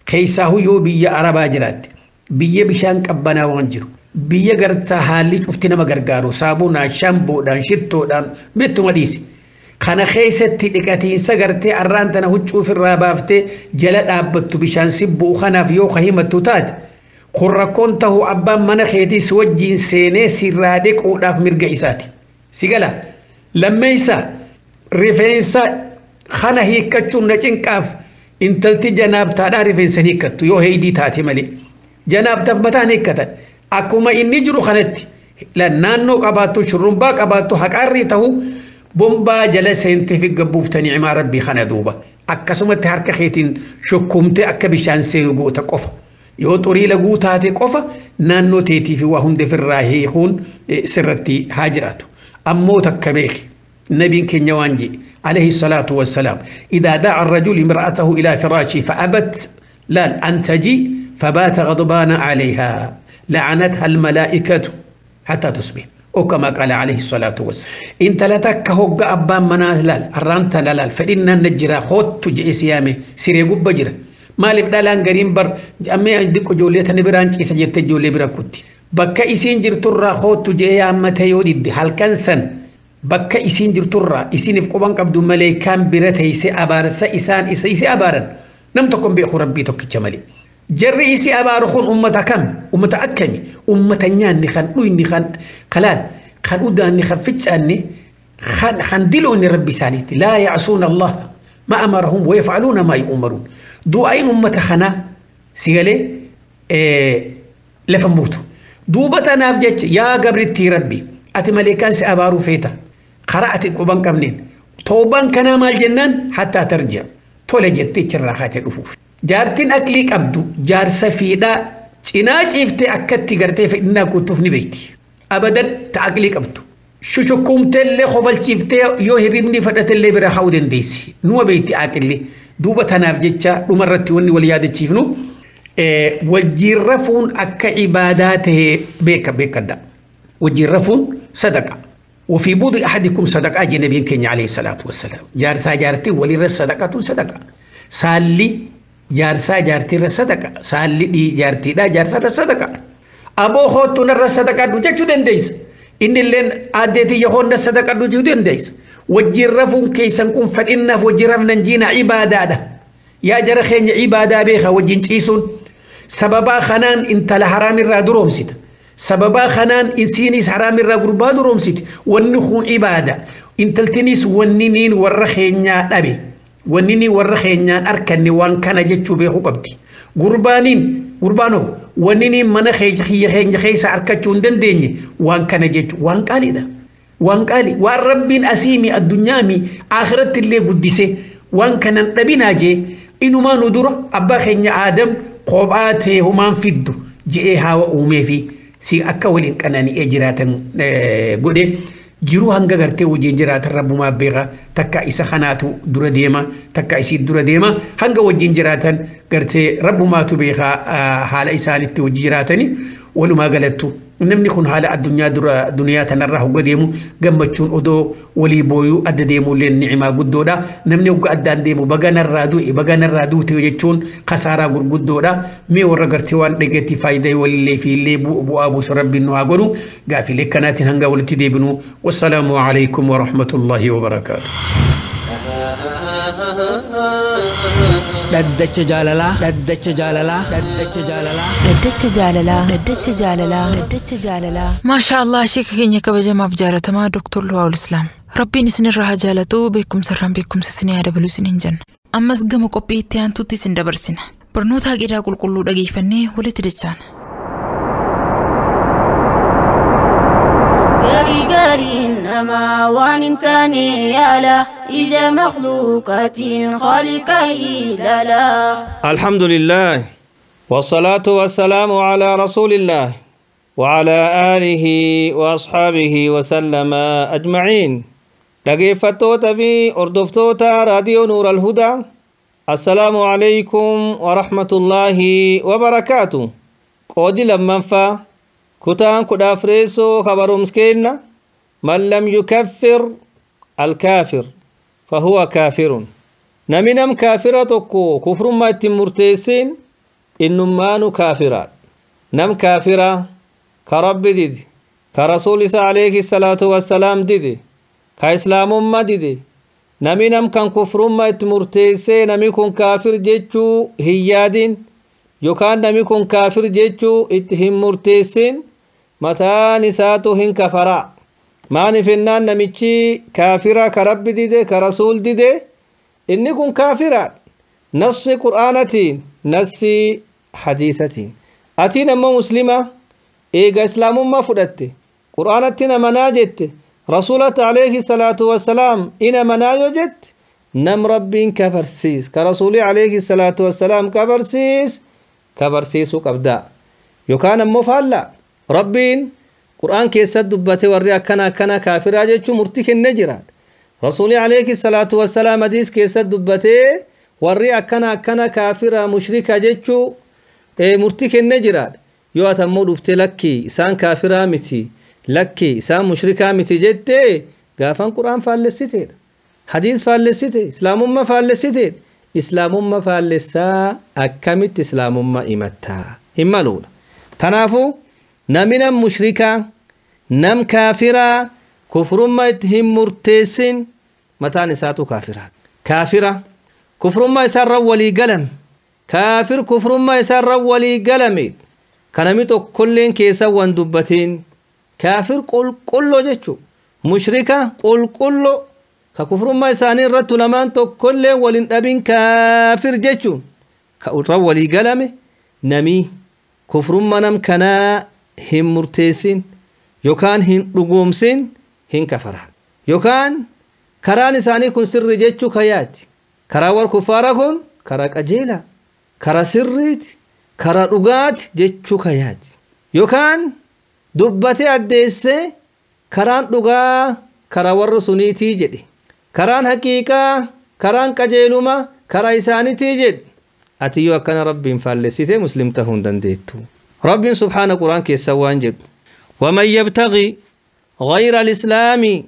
خيساهو يو بيا عربا جراد بيا بشان كبانا وانجرو biyya gartaa haalli cufti nama gargaaru saabuunaan shamboodhaan shittoodhaan mettuma dhiisi kana keessatti dhiqatiinsa gartee arraan tana huccuuf irraa baaftee jala dhaabbattu bishaan sibbuu kanaaf yoo kahimattu taate kun rakkoon tahuu abbaan mana keetiis wajjiin seenee sirraa dhiquudhaaf mirga isaati sigala lammeessa rifeensa kana hiikkachuun na cinqaaf intalti janaabtaadhaa rifeensa hiikkattu yoo heeydii taate malee janaabtaaf mataan hiikkatan akkuma inni jiru kanatti naannoo qabaattu shurrumbaa qabaattu haqaarrii ta'u bombaa jala scientific gabbuufta ni'imaa rabbii kana duuba akkasumatti harka keetiin shukkumte akka bishaan seenu goota qofa yoo xurii laguu taate qofa naannoo teetii fi waa hundi firraa hiikuun sirratti haa jiraatu ammoo takka beeki nabiin keenya waan jedhe alayhi salaatu wassalaam idaa da'a arrajulu imra'atahu ilaa firaashii fa'abat laal an taji fabaata غضبانا عليها لعنتها الملائكة حتى تصبح أو كما قال عليه الصلاة والسلام إنت لا تكهوج أبان منازلال أرانت لال فإن النجرة خط جئسيامي سيريقو بجرة ما لبدالان قريم بر أمي عندك جولية نبرانج إسجت جولي براكوتي بكا إسين جرتورا خط جئي أمتها يودي هل كان سن بكا إسين جرتورا إسين فقوبان قبدو ملائكان برته إسي أبارسا إسان إسي أبارن نمتكم بيخو ربي توكي جمالي جري إسي أبارخون أمتا كم أمتا أكمي أمتا نيان نخان نوين نخان خلال خان أودان نخان فتساني خان دلوني ربي سانيتي لا يعصون الله ما أمرهم ويفعلون ما يؤمرون دو أين أمتا خنا سيغالي لفن موتو دوبتا نابجت يا قبرتي ربي أتي مليكان سي أبارو فيتا قرأت قبان كمنين توبان كنا مال جنان حتى ترجع تولي جتي چراخات الأفوف جارتين أكليك أبدو جار سفيدا تناج إفتي أكتي قرتي فإننا كنتوفني بيتي أبدا تأكليك أبدو شو كومتل خوفل تيفتي يو هرمني فتت اللي برا حودن ديسي نو بيتي أكلي دوبة تنافجتشا ومرتي وني واليادة تيفنو وجرفون أكا عباداته بيكا دا وجرفون صدقة وفي بوضع أحدكم صدقة جنبين كenya عليه الصلاة والسلام جارسا جارتي ولي رس صدقة صدقة سالي جارسا جارتي رس صدقة سالي دي جارتي دا جارسا رس صدقة أبو خوتو نرس صدقة دوجا جودن ديس إن اللين عادتي يخون رس صدقة دوجا جودن ديس وجرفون كيسن كن فإننا وجرفنا نجينا عبادة يا جرخين عبادة بيخا وجين تيسون سببا خنان انت لحرام الرادروم سيت سببا خنان انسينيس حرام الرقربا دروم سيت ونخون عبادة انت التنيس وننين ورخينيا نبي ونني ورخينيا أركني وان كان جتشو بيخو قبتي قربانو ونني من خيس أركتشون دنديني وان كان جتشو وان قالي وان قالي وان ربين أسيمي الدنيامي آخرت اللي قدسي وان كان نبينا جي إنو ما ندر أبا خينيا آدم قبعاته همان فيدو جئها وأومي في si akka waliin qananii jiraatan godhe jiru hanga gartee wajjin jiraatan rabbuma beeka takka isa kanaatu dura deema takka isi dura deema hanga wajjin jiraatan gartee rabbumaatu beeka haala isaanitti wajjin jiraatani waluma galattu namni kun haala addunyaa dura duniyaa tanarra hogga deemu gammachuun odoo walii booyuu adda deemuu leen ni'imaa guddoodha namni hogga addaan deemu baganarraa duute jechuun khasaaraa gurguddoodha mee warra gartee waan dhageetti faayidaa walillee fi illee bu'aa buusu rabbiin nu haa godhu gaafilee kanaatiin hanga walitti deebinu wassalaamu alaykum wa rahmatullahi wa barakaatuh dhaddacha jaalalaa dhaddacha jaalalaa dhaddacha jaalalaa dhaddacha jaalalaa dhaddacha jaalalaa dhaddacha jaalalaa maasha Allah sheeka keenya kabajamaaf jaaratamaa Dr. Liwaa'ulislaam rabbiin isinirraa haa jaalatu beekumsarraan beekumsa isinii haa dabalu isiniin jenna ammas gama qophii itti aantutti isin dabarsina barnoota aqiidaa qulqulluu dhageeffannee walitti dachaana إنما وانتني يالا إذا مخلوقات خالقي لا الحمد لله والصلاة والسلام على رسول الله وعلى آله وأصحابه وسلم أجمعين dhaggeeffattoota fi hordoftoota raadiyoo NuuralHudaa assalaamu alaykum wa rahmatullahi wa barakaatu qoodi lammaffaa kutaan kudha afreessoo kabarumskeenna من لم يكفر الكافر فهو كافر نمنم كافرتك كفر ما تمرتسين إنما كافرات نم كافرة كرب ديد كرسول عليه الصلاة والسلام ديد كإسلام ما ديد نمنم كان كفر ما تمرتسين نمكن كافر جيتشو هيادين يكان نمكن كافر جيتشو اتهم مرتسين متى نساتو هن كفرا maani fennaan namichi kaafira ka rabbi dide ka rasuul dide inni kun kaafira nassi qur'aanatiin nassi hadiisatiin atiin ammoo muslima eega islaamummaa fudhatte qur'aanatti namanaa jette rasuulata alayhi salaatu wassalaam ina manaa yoo jette nam rabbiin kafarsiis ka rasuulii alayhi salaatu wassalaam kafarsiisuu qabdaa yookaan ammoo faallaa rabbiin قرآن كيسد دبته ورّي أكنا كافرة جتشو مرتي كنّ جراد رسول عليه الصلاة والسلام حديث كيسد دبته ورّي أكنا كافرة مشركة جتشو مرتي كنّ جراد يو أتمو دفت لكي إسان كافرة متي لكي إسان مشركة متي جتّي غافن قرآن فالسيتين حديث فالسيتين إسلام ما فالسيتين إسلام ما فالسا أكمت إسلام ما إمتا همالون تنافو نمنا مشركا نم كافرا كفر ما يتهم مرتسين متى نساتو كافرة كفر ما يسر ولي قلم كافر كفر ما يسر ولي قلم كنميتو كلين كيسا واندبتين كافر قل كله جتشو مشركا قل كله ككفر ما يساني رتو نمانتو كلين ولين أبين كافر جتشو كأول ولي قلم نمي كفر ما نم كنا هم مرتسين يوكان هن رقومسين هن كفران يوكان كران إساني كن سر جيتشو كيات كرا وركفارا كن كرا كجيلا كرا سريت كرا رقات جيتشو كيات يوكان دبتي عديسي كران رقا كرا ورسونيتي جدي كران حقيقة كران كجيلوما كرا إساني تيجد أتيو أكن ربي مفالسيتي مسلم تهون دنديتو رب سبحانه قرآن كي سوان جب ومن يبتغي غير الإسلام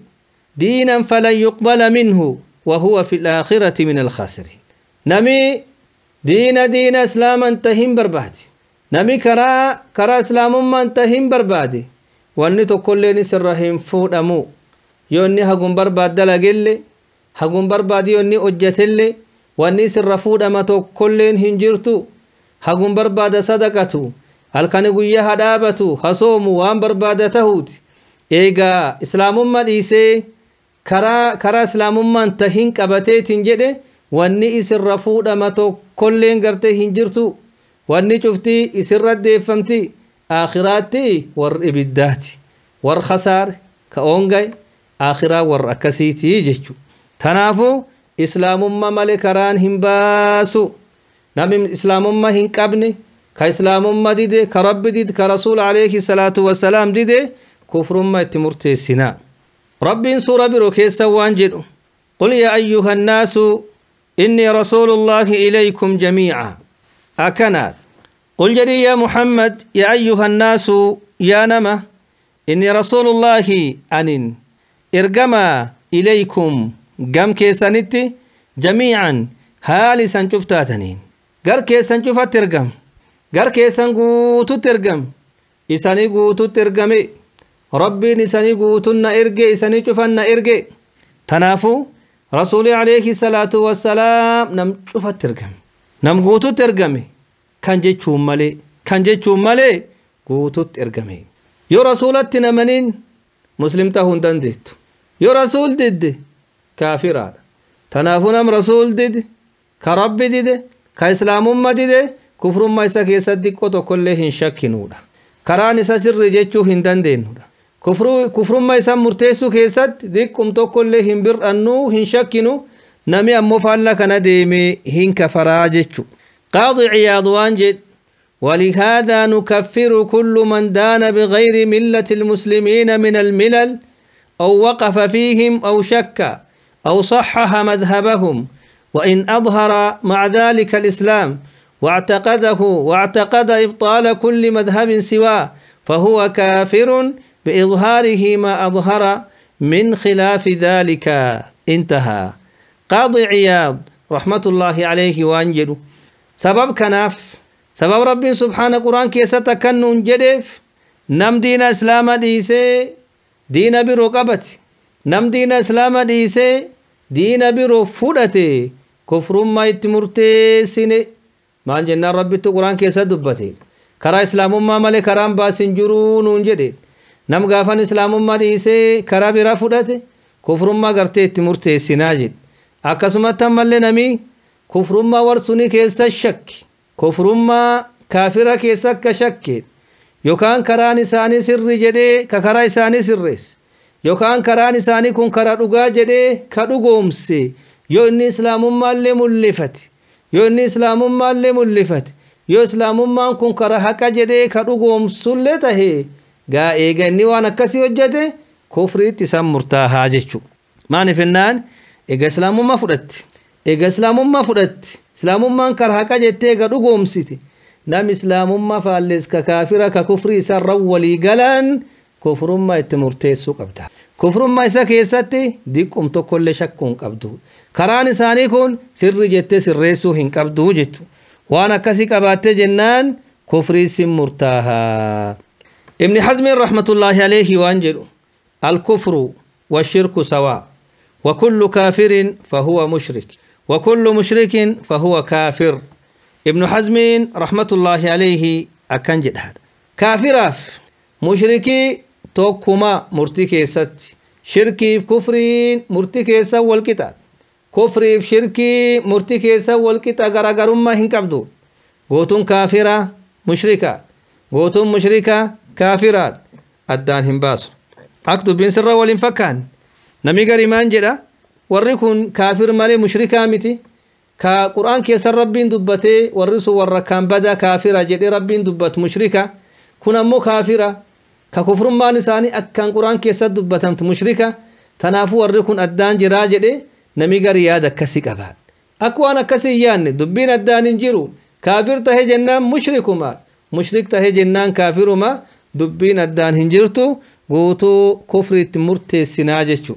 دينا فلن يقبل منه وهو في الآخرة من الخاسرين نمي دين إسلام انتهم بربادي نمي كرا إسلام ما انتهم بربادي واني تقولني سرهم فود أمو يوني هقوم برباد دلقل هقوم برباد يوني أجتل واني سر فود أما تقولن هنجرتو هقوم برباد صدقتو هل كان قوية هدابتو هصومو وان برباد تهود إيغا إسلام ما ديسي كرا إسلام ما انتهين قبتي تنجده واني إسر فود أما تقولن قرتي هنجرتو واني شفتي إسر ردي فمتي آخراتي ور إبداتي ور خسار كأونغاي آخرا ور أكسيتي جيشو تنافو إسلام ما ملكران همباسو نبي إسلام ما هنكبني كإسلام ما ديده كرب ديد كرسول عليه الصلاة والسلام ديده كفر ما تمرتي سنا رب سورة بروكيسا وانجلو قل يا أيها الناس إني رسول الله إليكم جميعا أكنات قل جري يا محمد يا أيها الناس يا نما إني رسول الله أنين إرجما إليكم جم كيسانتي جميعا هالي سنشفتاتنين غر كيسان شفت ترجم غر كيسان قوتو ترجم إساني قوتو ترجمي ربي نساني قوتنا إرجي إساني شفنا إرجي تنافو رسولي عليه الصلاة والسلام نم شفت ترجم نم قوتو ترجمي kan jechuun malee guututti ergame yoo rasuulatti namaniin muslim ta'uu hin dandeettu yoo rasuul didde kaafiraadha tanaafuu nam rasuul dide ka rabbi dide ka islaamummaa dide kufrummaa isa keessatti xiqqoo tokkollee hin shakkinuudha karaan isa sirri jechuu hin dandeenyudha kufrummaa isa murteessuu keessatti xiqqum tokkollee hin bir'annuu hin shakkinu nami ammoo faallaa kana deemee hin kafaraa jechuu قاضي عياض وانجد ولهذا نكفر كل من دان بغير ملة المسلمين من الملل أو وقف فيهم أو شك أو صحح مذهبهم وإن أظهر مع ذلك الإسلام واعتقد إبطال كل مذهب سواه فهو كافر بإظهاره ما أظهر من خلاف ذلك انتهى قاضي عياض رحمة الله عليه وانجد سبب كناف سبب رب سبحانه قرآن كيسا تكنون جدف نم دين اسلام ديسي دين برو قبت نم دين اسلام ديسي دين برو فودتي كفر ما يتمرتي سنة ما جنة رب قرآن كيسا دبتي كرا اسلام ما ملي كرام باسن جرون جدف نم غافن اسلام ما ديسي كرا برا فودتي كفر ما غرتي يتمرتي سناجد أكسمت ملي نمي كفرما ورسوني كيسا شك كفرما كافرة كيسا كشك يوكان كراني ساني سر جدي ككراي ساني سرس يوكان كراني ساني كون كرا دغا جدي كدغومسي يو اني اسلام مال ملفت يو اني اسلام مال ملفت يو اسلام ما كون كرا حق جدي كدغوم سلته غا ايغني وانا كسي وجده كفري تسم مرتاها جچو ماني فنان ايغ اسلام ما فدت eega islaamummaa fudhatte islaamummaan kar haqa jettee ga dhugoomsite nam islaamummaa faalles ka kaafira ka kufrii isarra walii galan kufrummaa itti murteessuu qabda kufrummaa isa keessatti diqqum tokkollee shakkuun qabdu karaan isaanii kun sirri jettee sirreessuu hin qabdu jechu waan akkasii qabaatte jennaan kufrii sin murtaaha ibn hazm rahmatullahi alayhi waan jedhu al-kufru wa-shirku sawa wa kullu kafirin fa huwa mushrik وكل مشرك فهو كافر ابن حزم رحمة الله عليه أكنجد هذا كافر مشركي توكما مرتكي ست شركي كفرين مرتكي سوى الكتاب كفري بشركي مرتكي سوى الكتاب غرغرم ما هنكبدو قوتم كافرة مشركة قوتم مشركة كافرات الدان هنباسو أكتب بين سر والانفكان نمي غريمان جدا وركون كافر مالي مشركا متي كا قرآن كيسر ربين دبته ورسو وركان بدا كافرة جدي ربين دبت مشركا كنا مو كافرة ككفر ما نساني أكان قرآن كيسر دبتمت مشركا تنافو وركون أدان جرا جدي نميغا ريادا كسي قبال أكوانا كسي ياني دبين أدان انجرو كافر تهي جنان مشركما مشرك تهي جنان كافرما دبين أدان هنجرتو قوتو كفر مرتي السناجة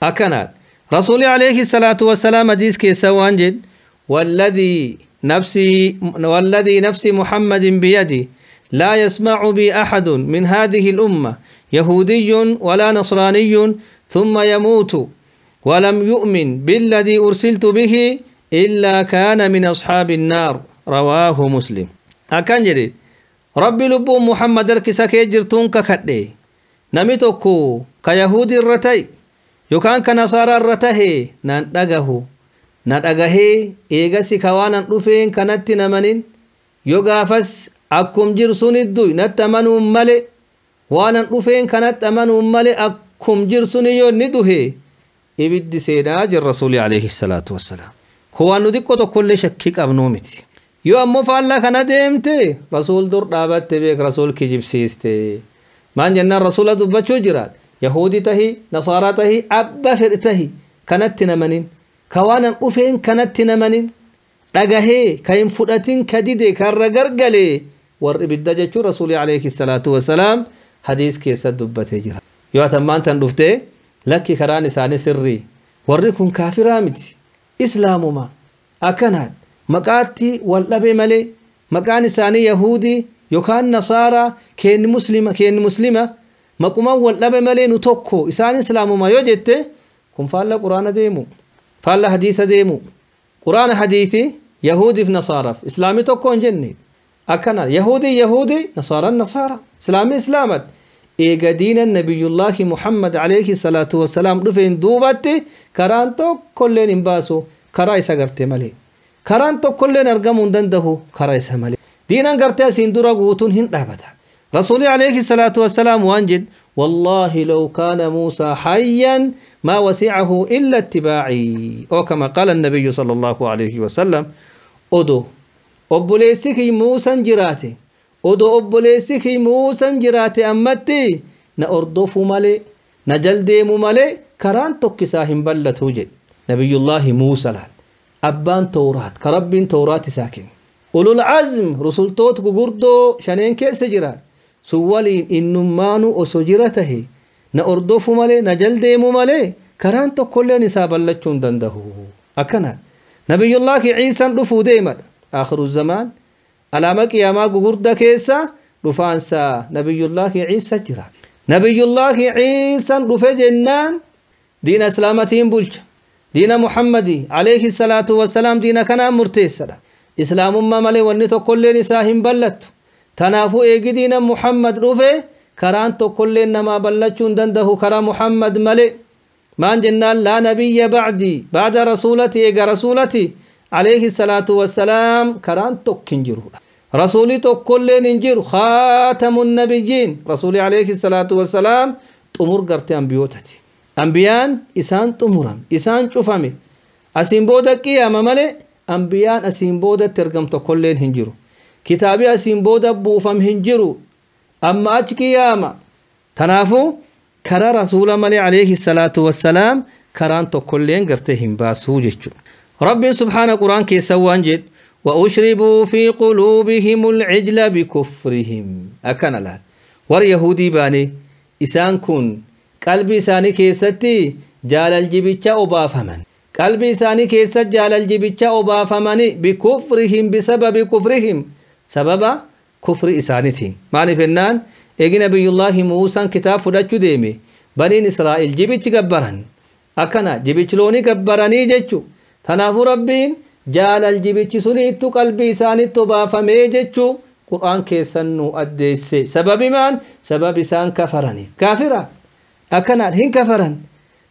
أكنات رسول عليه الصلاة والسلام حديث كيسوان جد والذي نفسي محمد بيدي لا يسمع بي أحد من هذه الأمة يهودي ولا نصراني ثم يموت ولم يؤمن بالذي أرسلت به إلا كان من أصحاب النار رواه مسلم أكن جدي ربي لبو محمد ركسا كيجرتون ككدي نمتوكو كيهودي الرتي يوكان كنصارى الرته ندغه إيغسي كوانا رفين كانت نمنين يوغافس أكم جرسون الدوي نتمنوا ملي وانا رفين كانت أمنوا ملي أكم جرسون يندوه إبد سيداج الرسول عليه الصلاة والسلام هو أنه ديكو كل شكيك أبنومتي يو أمو فالله كان ديمتي رسول دور دابت بيك رسول كجيب سيستي مان جنة رسول دبچو جرات يهودي تهي نصارى تهي أبا فرتهي كانت نمنين كوانا أفين كانت نمنين رغهي كاين فدتين كديده كرغرغلي ور بدجچو رسول عليه الصلاة والسلام حديث كيس دبته جرا يو تمان تن دفته لكي كران ساني سري وركم كافرامت إسلامما أكنات مقاتي واللبي ملي مقان ساني يهودي يوكان نصارى كين مسلمة مقوما واللبي ملي نتوكو إسان إسلامما يوجدت كم فالا قرآن ديمو فالا حديث ديمو قرآن حديثي يهودي في نصارى في إسلامي توكون جني أكنات يهودي نصارى إسلامي إسلامت إيجا دين النبي الله محمد عليه الصلاة والسلام رفين دوباتي كرانتو كلين انباسو كرايسا غرتي مالي كرانتو كلين ارغمون دنده كرايسا مالي دينا غرتي سندورا غوتون هن دابتا رسول عليه الصلاة والسلام وانجد والله لو كان موسى حيا ما وسعه إلا اتباعي أو كما قال النبي صلى الله عليه وسلم أدو أبوليسكي موسى جراتي odoo obboleessi kee muusan jiraate ammatti na ordofu malee na jaldeemu malee karaan tokkisaa hin ballatu jedhe nabiyullaahi muusaa laal abbaan tawraat ka rabbiin tawraat isaa kenne ulul azm rusultoota gugurdoo shaneen keessa jiraat sun waliin innummaanu osoo jira tahe na ordofu malee na jaldeemu malee karaan tokkolleen isaa ballachuu hin danda'u akkana nabiyullaahi ciisaan dhufuu deemadha aakhiru zamaan علامة قيامة غوردا كيسا رفانسا نبي الله عيسى جرا نبي الله عيسى رفع جنان دين اسلامتين بولج دين محمدي عليه الصلاة والسلام دين كان مرتي سلا اسلام ما ملي وني تو كل نساهم بلت تنافو ايغي دين محمد رفع كران تو كل نما بلچون دنده كرا محمد ملي مان جنان لا نبي بعد رسولتي ايغا رسولتي عليه الصلاة والسلام كران تو كنجرو رسولي تو كل ننجر خاتم النبيين رسولي عليه الصلاة والسلام تمر قرتي أنبيوتتي أنبيان إسان تمرم إسان شوفامي أسين بودا قيامة ملي أنبيان أسين بودا ترقم تو كل هنجرو كتابي أسين بودا بوفم هنجرو أما أج قيامة تنافو كرا رسول ملي عليه الصلاة والسلام كران تو كل قرتي هنباسو جيشو ربي سبحانه قرآن كي سوان جد وأشربوا في قلوبهم العجل بكفرهم أكن لها ور يهودي باني إسان كن قلبي ساني كيستي جال الجبتة أبافمن قلبي ساني كيست جال الجبتة أبافمن بكفرهم بسبب كفرهم سبب كفر إسانتين معنى فنان إيجي نبي الله موسى كتاب فدتشو ديمي بنين إسرائيل جبتة قبرن أكنا جبتة لوني قبرني جتشو تنافو ربين جال الجبتش سنيتو قلبي سانيتو بافمي جتشو قرآن كيسن نو أديسي سبب من؟ سبب سان كفرني كافرة أكنا هن كفرن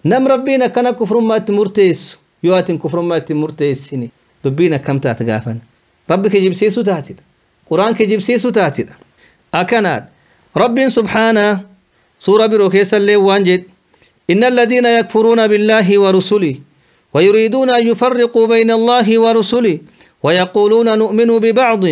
نم ربينا كنا كفر ما تمرتيس يواتن كفر ما تمرتيسيني دبينا كم تاتغافن ربك يجيب سيسو تاتي قرآن كيجيب سيسو تاتي أكنا رب سبحانه سورة بروكيس اللي وانجد إن الذين يكفرون بالله ورسله ويريدون أن يفرقوا بين الله ورسله ويقولون نؤمن ببعض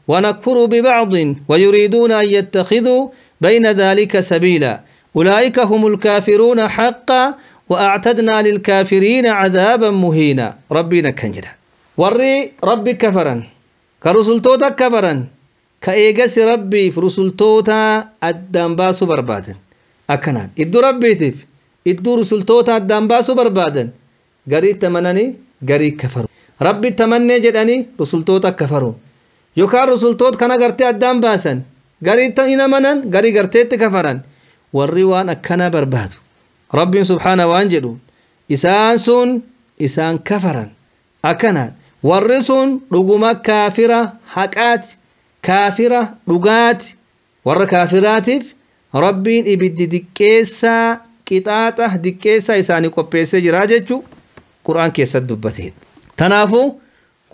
ونكفر ببعض ويريدون أن يتخذوا بين ذلك سبيلا أولئك هم الكافرون حقا وأعتدنا للكافرين عذابا مهينا ربنا كنجدا وري ربي كفرا كرسلتوتا كفرا كأيغس ربي فرسلتوتا الدنباس بربادا akkanaan iddoo rabbiitiif iddoo rusultoota addaan baasuu barbaadan garii tamananii garii kafaru rabbi tamannee jedhanii rusultoota kafaru yookaan rusultoota kana gartee addaan baasan garii ta'inamanan garii garteetti kafaran warri waan akkana barbaadu rabbiin subhaana waan jedhu isaan sun isaan kafaran akkanaan warri sun dhuguma kaafira haqaati kaafira dhugaati warra kaafiraatiif rabbiin ibiddi diqqeessaa qixaaxa diqqeessaa isaanii qopheessee jira jechuu qur'aan keessatti dubbate tanaafu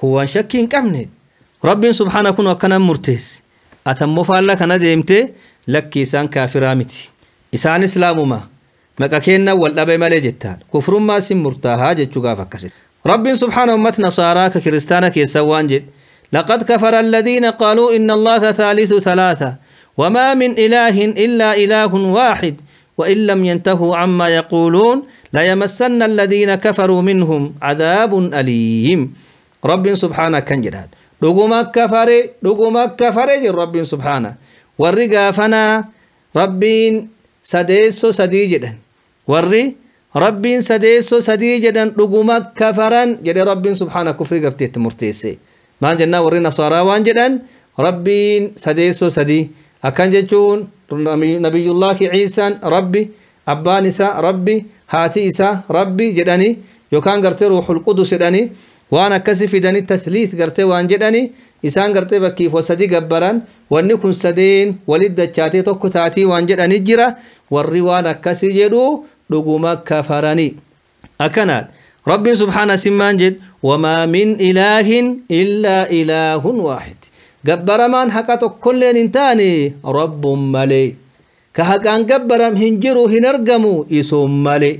kuwaan shakkii hin qabne rabbiin subhaana kun akkanaan murteesse atammoo faalla kana deemtee lakki isaan kaafiraa miti isaan islaamuma maqa kenna wal dhabe malee jettaan kufrummaa sin murtaahaa jechuu gaaf akkasitti rabbiin subhaana ummat nasaaraa ka kiristaana keessa waan jedhe لقد كفر الذين قالوا إن الله ثالث ثلاثة وما من إله إلا إله واحد وإن لم ينتهوا عما يقولون ليمسن الذين كفروا منهم عذاب أليم رب سبحانه كان جدال دغما كفر رب سبحانه والرقافنا رب سديسو سدي جدا رب سديسو سدي جدا دغما كفرا جد رب سبحانه كفر قرتيت مرتيسي ما جنا وري نصارى وان جدن ربين سديسو سدي أكان جتون نبي الله عيسى ربي أبان إسا ربي هاتي إسا ربي جدني يوكان قرتي روح القدس جدني وانا كسف دني تثليث قرتي وان جدني إسان قرتي بكيف وسدي قبران ونكون سدين ولد دجاتي توكو تاتي وان جدني جرا وري وانا كسي جدو لقوما كفراني أكانات ربي سبحانه سمان جد وما من إله إلا إله واحد قبر من حقا كل انتاني رب ملي كهقان قبر هنجرو هنرقمو إسوم ملي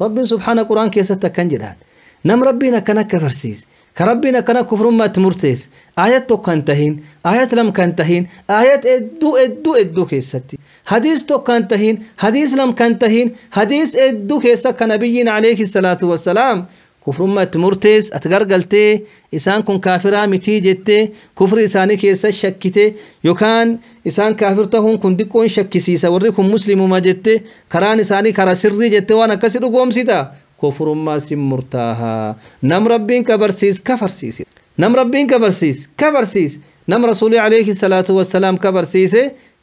ربي سبحانه قرآن كيسة كنجران نم ربنا كان كفرسيس كربنا كان كفر ما تمرتيس آيات تو كنتهين آيات لم كنتهين آيات ادو كيستي حديث تو كنتهين حديث لم كنتهين حديث ادو كيسة كنبيين عليه الصلاة والسلام كفر ما تمرتيس أتغرغلتي إسان كن كافرا متيجتي كفر إساني كيسة شكتي يوكان إسان كافرتهم كن ديكون شكسيسا وريكم مسلم ما جتي كران إساني كرا سري جتي وانا كسر قوم سيدا كفر ما سمرتاها نم ربين كبرسيس كفرسيس نم ربين كفرسيس نم رسول عليه الصلاة والسلام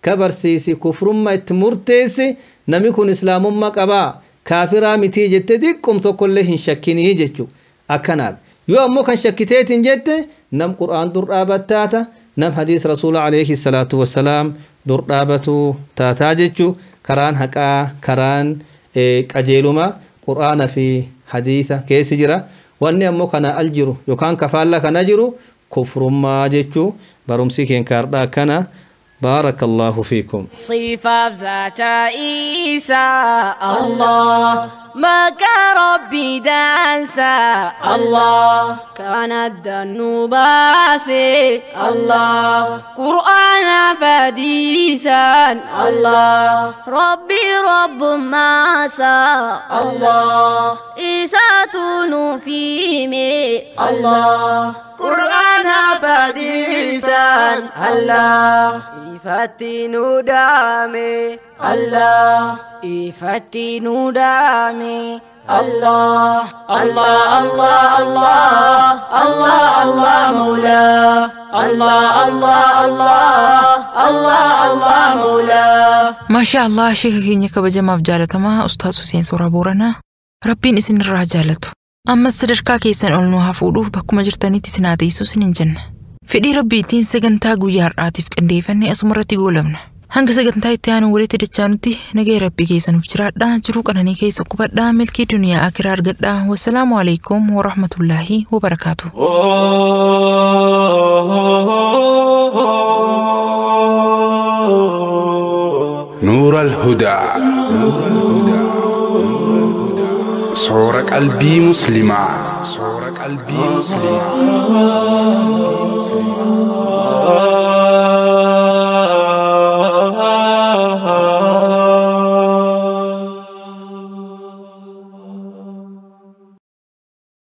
كبرسيس كفر ما تمرتيس نم يكون إسلام ما كبا كافرا متي جتة ديكم تقولهن شكيني جتشو أكنال يوم مو كان شكيتين جتة نم قرآن در آبتاتا نم حديث رسول عليه الصلاة والسلام در آبتو تاتا جتشو كران حقا كران أجيلما قرآن في حديثة كيس جرا واني أمو كان الجرو يوكان كفالا كان جرو كفر ما جتشو برمسي كين كاردا كان بارك الله فيكم صفة ذات عيسى الله ما كربي دانسا الله كانت النباسي الله قرآن فديسا الله ربي رب ماسا الله إساتون فيمي الله قرآن فديسا الله إفتنو دامي الله إفتنو دامي الله الله الله الله الله الله مولا الله الله الله الله الله مولا ما شاء الله شيخ كينيا كبجما بجالتما أستاذ حسين سورا بورنا ربين إسن الرجالته أما السدركا كيسان أولنوها فولوه بكما جرتانيتي سناتيسو سنين جنة فدي ربيتين سجنتا قويار آتف كنديفني أسمرتي قولمنا هنگ سجنتا يتيانو وليتي دجانوتي نجي ربي كيسان وفجرات دا جروك أناني كيسا قبات دا ملكي دنيا آكرار قد دا والسلام عليكم ورحمة الله وبركاته نور الهدى صورة قلبي مسلمة